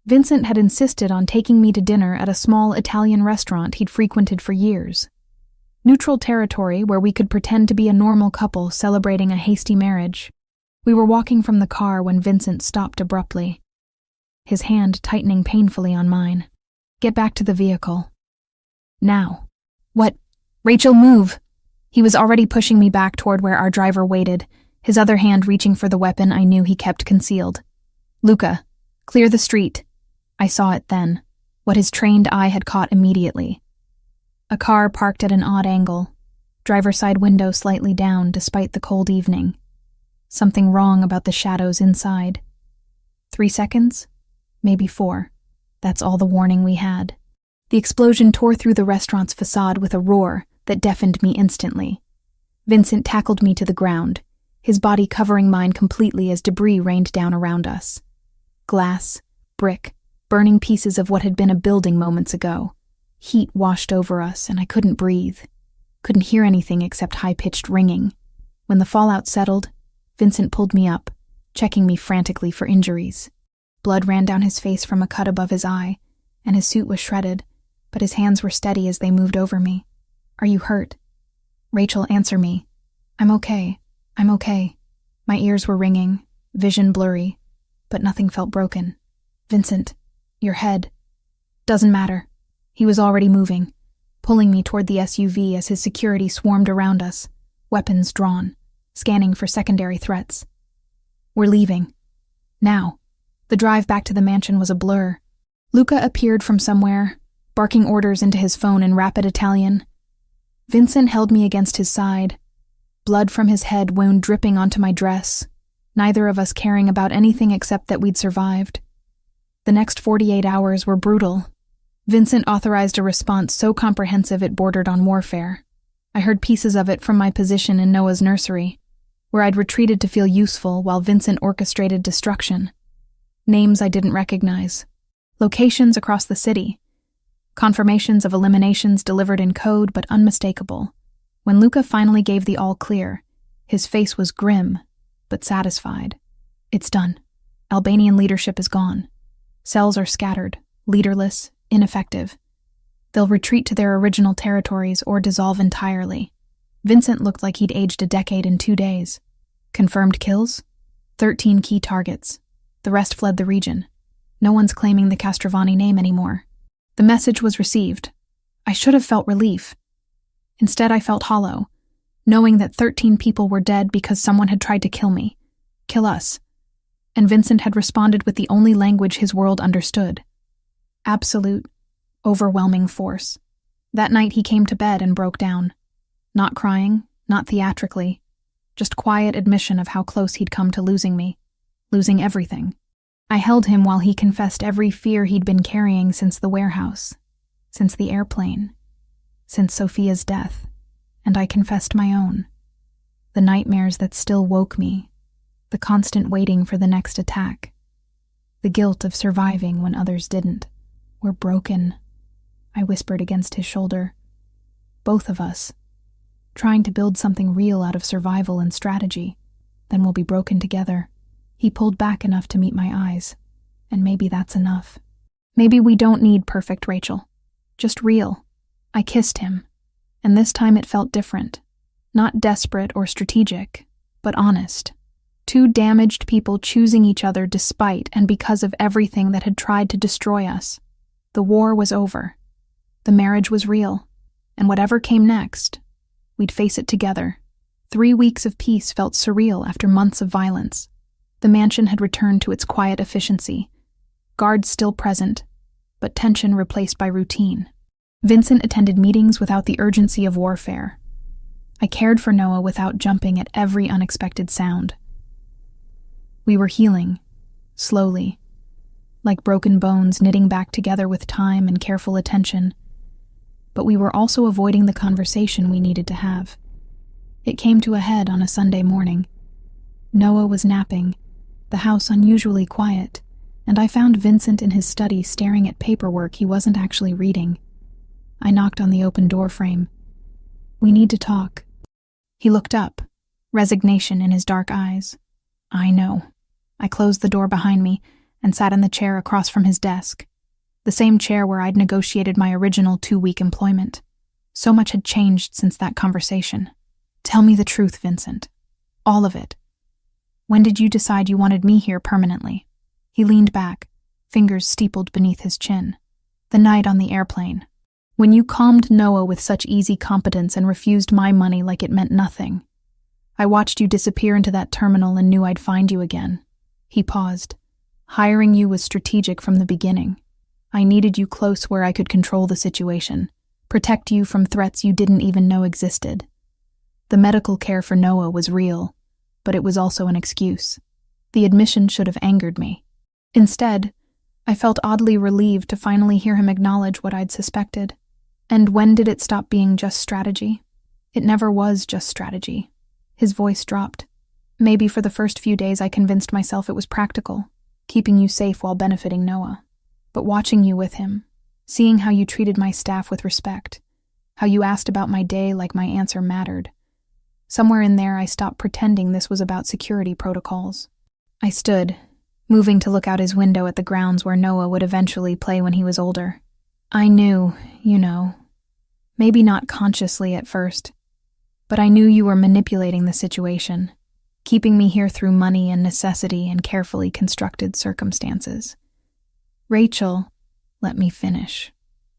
Vincent had insisted on taking me to dinner at a small Italian restaurant he'd frequented for years. Neutral territory where we could pretend to be a normal couple celebrating a hasty marriage. We were walking from the car when Vincent stopped abruptly, his hand tightening painfully on mine. "Get back to the vehicle. Now." "What? Rachel, move!" He was already pushing me back toward where our driver waited, his other hand reaching for the weapon I knew he kept concealed. "Luca, clear the street." I saw it then, what his trained eye had caught immediately. A car parked at an odd angle, driver's side window slightly down despite the cold evening. Something wrong about the shadows inside. 3 seconds? Maybe 4. That's all the warning we had. The explosion tore through the restaurant's facade with a roar that deafened me instantly. Vincent tackled me to the ground, his body covering mine completely as debris rained down around us. Glass, brick, burning pieces of what had been a building moments ago. Heat washed over us, and I couldn't breathe. Couldn't hear anything except high-pitched ringing. When the fallout settled, Vincent pulled me up, checking me frantically for injuries. Blood ran down his face from a cut above his eye, and his suit was shredded, but his hands were steady as they moved over me. "Are you hurt?" "Rachel, answer me." "I'm okay. I'm okay." My ears were ringing, vision blurry, but nothing felt broken. "Vincent, your head." "Doesn't matter." He was already moving, pulling me toward the SUV as his security swarmed around us, weapons drawn, scanning for secondary threats. "We're leaving. Now." The drive back to the mansion was a blur. Luca appeared from somewhere, barking orders into his phone in rapid Italian. Vincent held me against his side, blood from his head wound dripping onto my dress, neither of us caring about anything except that we'd survived. The next 48 hours were brutal. Vincent authorized a response so comprehensive it bordered on warfare. I heard pieces of it from my position in Noah's nursery, where I'd retreated to feel useful while Vincent orchestrated destruction. Names I didn't recognize. Locations across the city. Confirmations of eliminations delivered in code but unmistakable. When Luca finally gave the all-clear, his face was grim, but satisfied. "It's done. Albanian leadership is gone. Cells are scattered, leaderless, ineffective. They'll retreat to their original territories or dissolve entirely." Vincent looked like he'd aged a decade in 2 days. "Confirmed kills? 13 key targets. The rest fled the region. No one's claiming the Castrovani name anymore." The message was received. I should have felt relief. Instead, I felt hollow, knowing that 13 people were dead because someone had tried to kill me. Kill us. And Vincent had responded with the only language his world understood. Absolute, overwhelming force. That night he came to bed and broke down. Not crying, not theatrically, just quiet admission of how close he'd come to losing me, losing everything. I held him while he confessed every fear he'd been carrying since the warehouse, since the airplane, since Sophia's death, and I confessed my own. The nightmares that still woke me, the constant waiting for the next attack, the guilt of surviving when others didn't. We're broken, I whispered against his shoulder. Both of us, trying to build something real out of survival and strategy. Then we'll be broken together. He pulled back enough to meet my eyes, and maybe that's enough. Maybe we don't need perfect, Rachel. Just real. I kissed him, and this time it felt different. Not desperate or strategic, but honest. Two damaged people choosing each other despite and because of everything that had tried to destroy us. The war was over. The marriage was real, and whatever came next, we'd face it together. 3 weeks of peace felt surreal after months of violence. The mansion had returned to its quiet efficiency. Guards still present, but tension replaced by routine. Vincent attended meetings without the urgency of warfare. I cared for Noah without jumping at every unexpected sound. We were healing, slowly, like broken bones knitting back together with time and careful attention. But we were also avoiding the conversation we needed to have. It came to a head on a Sunday morning. Noah was napping, the house unusually quiet, and I found Vincent in his study staring at paperwork he wasn't actually reading. I knocked on the open door frame. "We need to talk." He looked up, resignation in his dark eyes. "I know." I closed the door behind me and sat in the chair across from his desk, the same chair where I'd negotiated my original 2-week employment. So much had changed since that conversation. "Tell me the truth, Vincent. All of it. When did you decide you wanted me here permanently?" He leaned back, fingers steepled beneath his chin. "The night on the airplane. When you calmed Noah with such easy competence and refused my money like it meant nothing. I watched you disappear into that terminal and knew I'd find you again." He paused. "Hiring you was strategic from the beginning. I needed you close where I could control the situation, protect you from threats you didn't even know existed. The medical care for Noah was real, but it was also an excuse. The admission should have angered me. Instead, I felt oddly relieved to finally hear him acknowledge what I'd suspected. And when did it stop being just strategy? It never was just strategy. His voice dropped. Maybe for the first few days I convinced myself it was practical, keeping you safe while benefiting Noah. But watching you with him, seeing how you treated my staff with respect, how you asked about my day like my answer mattered, somewhere in there I stopped pretending this was about security protocols. I stood, moving to look out his window at the grounds where Noah would eventually play when he was older. I knew, maybe not consciously at first, but I knew you were manipulating the situation, keeping me here through money and necessity and carefully constructed circumstances. "Rachel, let me finish."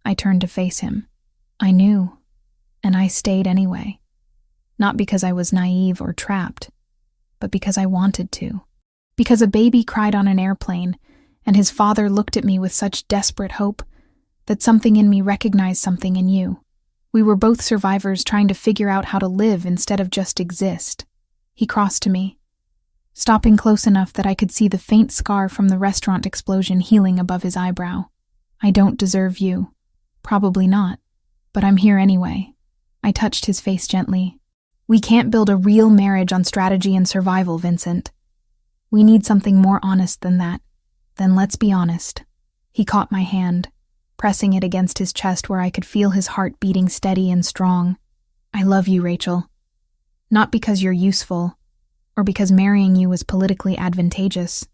I turned to face him. I knew, and I stayed anyway. Not because I was naive or trapped, but because I wanted to. Because a baby cried on an airplane, and his father looked at me with such desperate hope that something in me recognized something in you. We were both survivors trying to figure out how to live instead of just exist. He crossed to me, stopping close enough that I could see the faint scar from the restaurant explosion healing above his eyebrow. "I don't deserve you." "Probably not, but I'm here anyway." I touched his face gently. "We can't build a real marriage on strategy and survival, Vincent. We need something more honest than that. Then let's be honest." He caught my hand, pressing it against his chest where I could feel his heart beating steady and strong. "I love you, Rachel. Not because you're useful, or because marrying you was politically advantageous,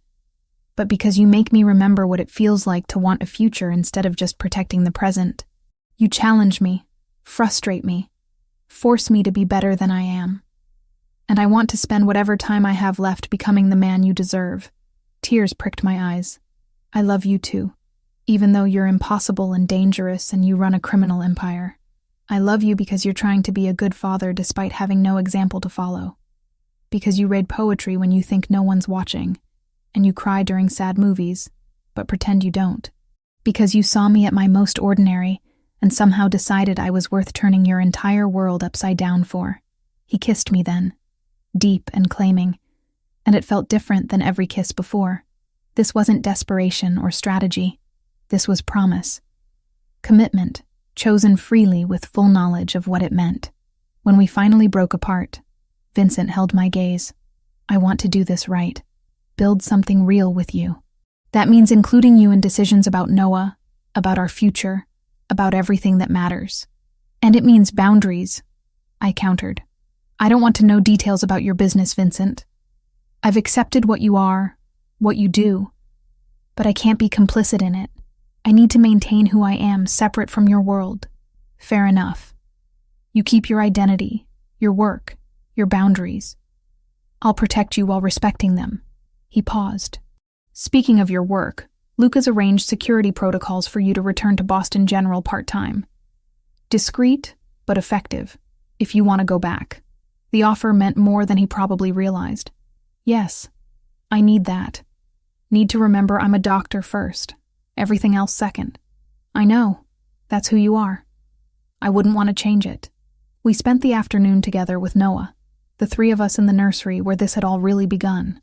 but because you make me remember what it feels like to want a future instead of just protecting the present. You challenge me, frustrate me, force me to be better than I am. And I want to spend whatever time I have left becoming the man you deserve." Tears pricked my eyes. "I love you too, even though you're impossible and dangerous and you run a criminal empire. I love you because you're trying to be a good father despite having no example to follow. Because you read poetry when you think no one's watching, and you cry during sad movies, but pretend you don't. Because you saw me at my most ordinary and somehow decided I was worth turning your entire world upside down for." He kissed me then, deep and claiming, and it felt different than every kiss before. This wasn't desperation or strategy. This was promise. Commitment, chosen freely with full knowledge of what it meant. When we finally broke apart, Vincent held my gaze. I want to do this right. Build something real with you. That means including you in decisions about Noah, about our future, about everything that matters. And it means boundaries, I countered. I don't want to know details about your business, Vincent. I've accepted what you are, what you do, but I can't be complicit in it. I need to maintain who I am separate from your world. Fair enough. You keep your identity, your work, your boundaries. I'll protect you while respecting them. He paused. Speaking of your work, Luca's arranged security protocols for you to return to Boston General part-time. Discreet, but effective, if you want to go back. The offer meant more than he probably realized. Yes, I need that. Need to remember I'm a doctor first, everything else second. I know, that's who you are. I wouldn't want to change it. We spent the afternoon together with Noah, the three of us in the nursery where this had all really begun.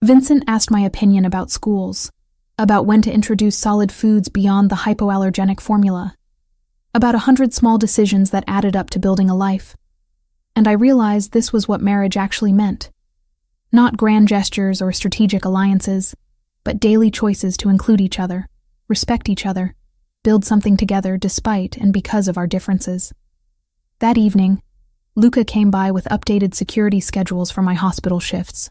Vincent asked my opinion about schools, about when to introduce solid foods beyond the hypoallergenic formula, about 100 small decisions that added up to building a life. And I realized this was what marriage actually meant. Not grand gestures or strategic alliances, but daily choices to include each other, respect each other, build something together despite and because of our differences. That evening, Luca came by with updated security schedules for my hospital shifts.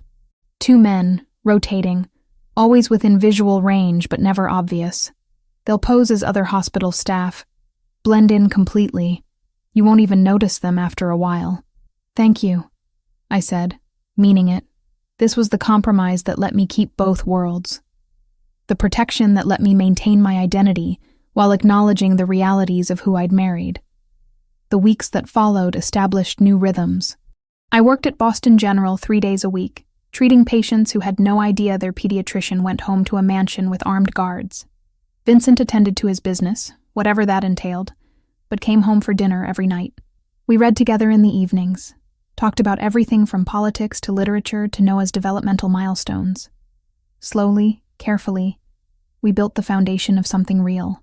2 men, rotating, always within visual range but never obvious. They'll pose as other hospital staff, blend in completely. You won't even notice them after a while. Thank you, I said, meaning it. This was the compromise that let me keep both worlds. The protection that let me maintain my identity while acknowledging the realities of who I'd married. The weeks that followed established new rhythms. I worked at Boston General 3 days a week, treating patients who had no idea their pediatrician went home to a mansion with armed guards. Vincent attended to his business, whatever that entailed, but came home for dinner every night. We read together in the evenings, talked about everything from politics to literature to Noah's developmental milestones. Slowly, carefully, we built the foundation of something real.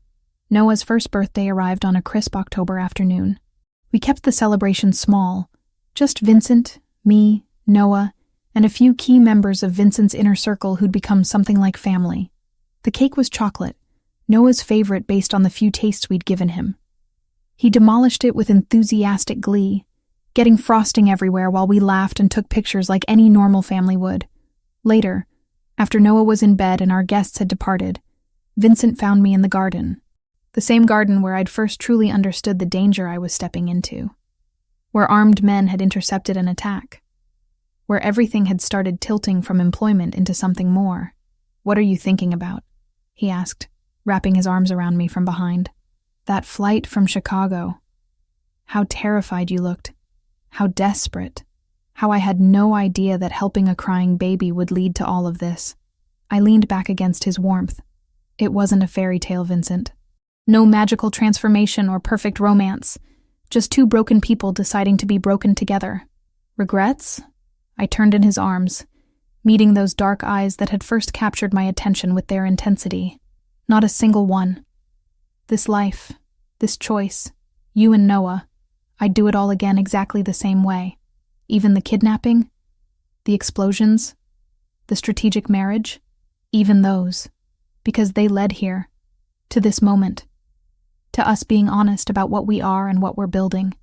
Noah's first birthday arrived on a crisp October afternoon. We kept the celebration small, just Vincent, me, Noah, and a few key members of Vincent's inner circle who'd become something like family. The cake was chocolate, Noah's favorite based on the few tastes we'd given him. He demolished it with enthusiastic glee, getting frosting everywhere while we laughed and took pictures like any normal family would. Later, after Noah was in bed and our guests had departed, Vincent found me in the garden. The same garden where I'd first truly understood the danger I was stepping into. Where armed men had intercepted an attack. Where everything had started tilting from employment into something more. "What are you thinking about?" he asked, wrapping his arms around me from behind. "That flight from Chicago. How terrified you looked. How desperate. How I had no idea that helping a crying baby would lead to all of this." I leaned back against his warmth. It wasn't a fairy tale, Vincent. No magical transformation or perfect romance. Just 2 broken people deciding to be broken together. Regrets? I turned in his arms, meeting those dark eyes that had first captured my attention with their intensity. Not a single one. This life, this choice, you and Noah, I'd do it all again exactly the same way. Even the kidnapping, the explosions, the strategic marriage, even those, because they led here, to this moment, to us being honest about what we are and what we're building.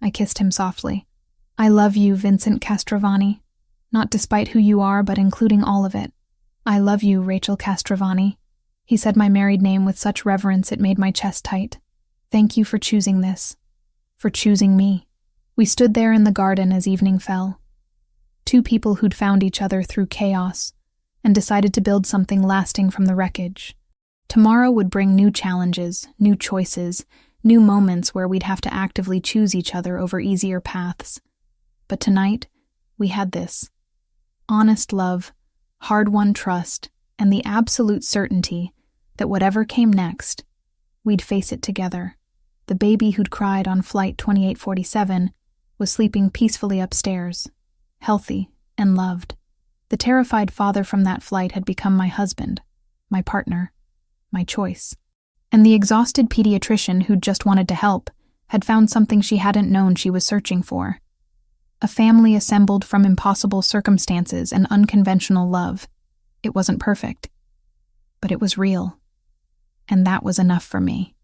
I kissed him softly. "I love you, Vincent Castrovani, not despite who you are, but including all of it. I love you, Rachel Castrovani." He said my married name with such reverence it made my chest tight. "Thank you for choosing this, for choosing me." We stood there in the garden as evening fell. 2 people who'd found each other through chaos and decided to build something lasting from the wreckage. Tomorrow would bring new challenges, new choices, new moments where we'd have to actively choose each other over easier paths. But tonight, we had this. Honest love, hard-won trust, and the absolute certainty that whatever came next, we'd face it together. The baby who'd cried on Flight 2847 was sleeping peacefully upstairs, healthy and loved. The terrified father from that flight had become my husband, my partner, my choice. And the exhausted pediatrician who'd just wanted to help had found something she hadn't known she was searching for. A family assembled from impossible circumstances and unconventional love. It wasn't perfect, but it was real. And that was enough for me.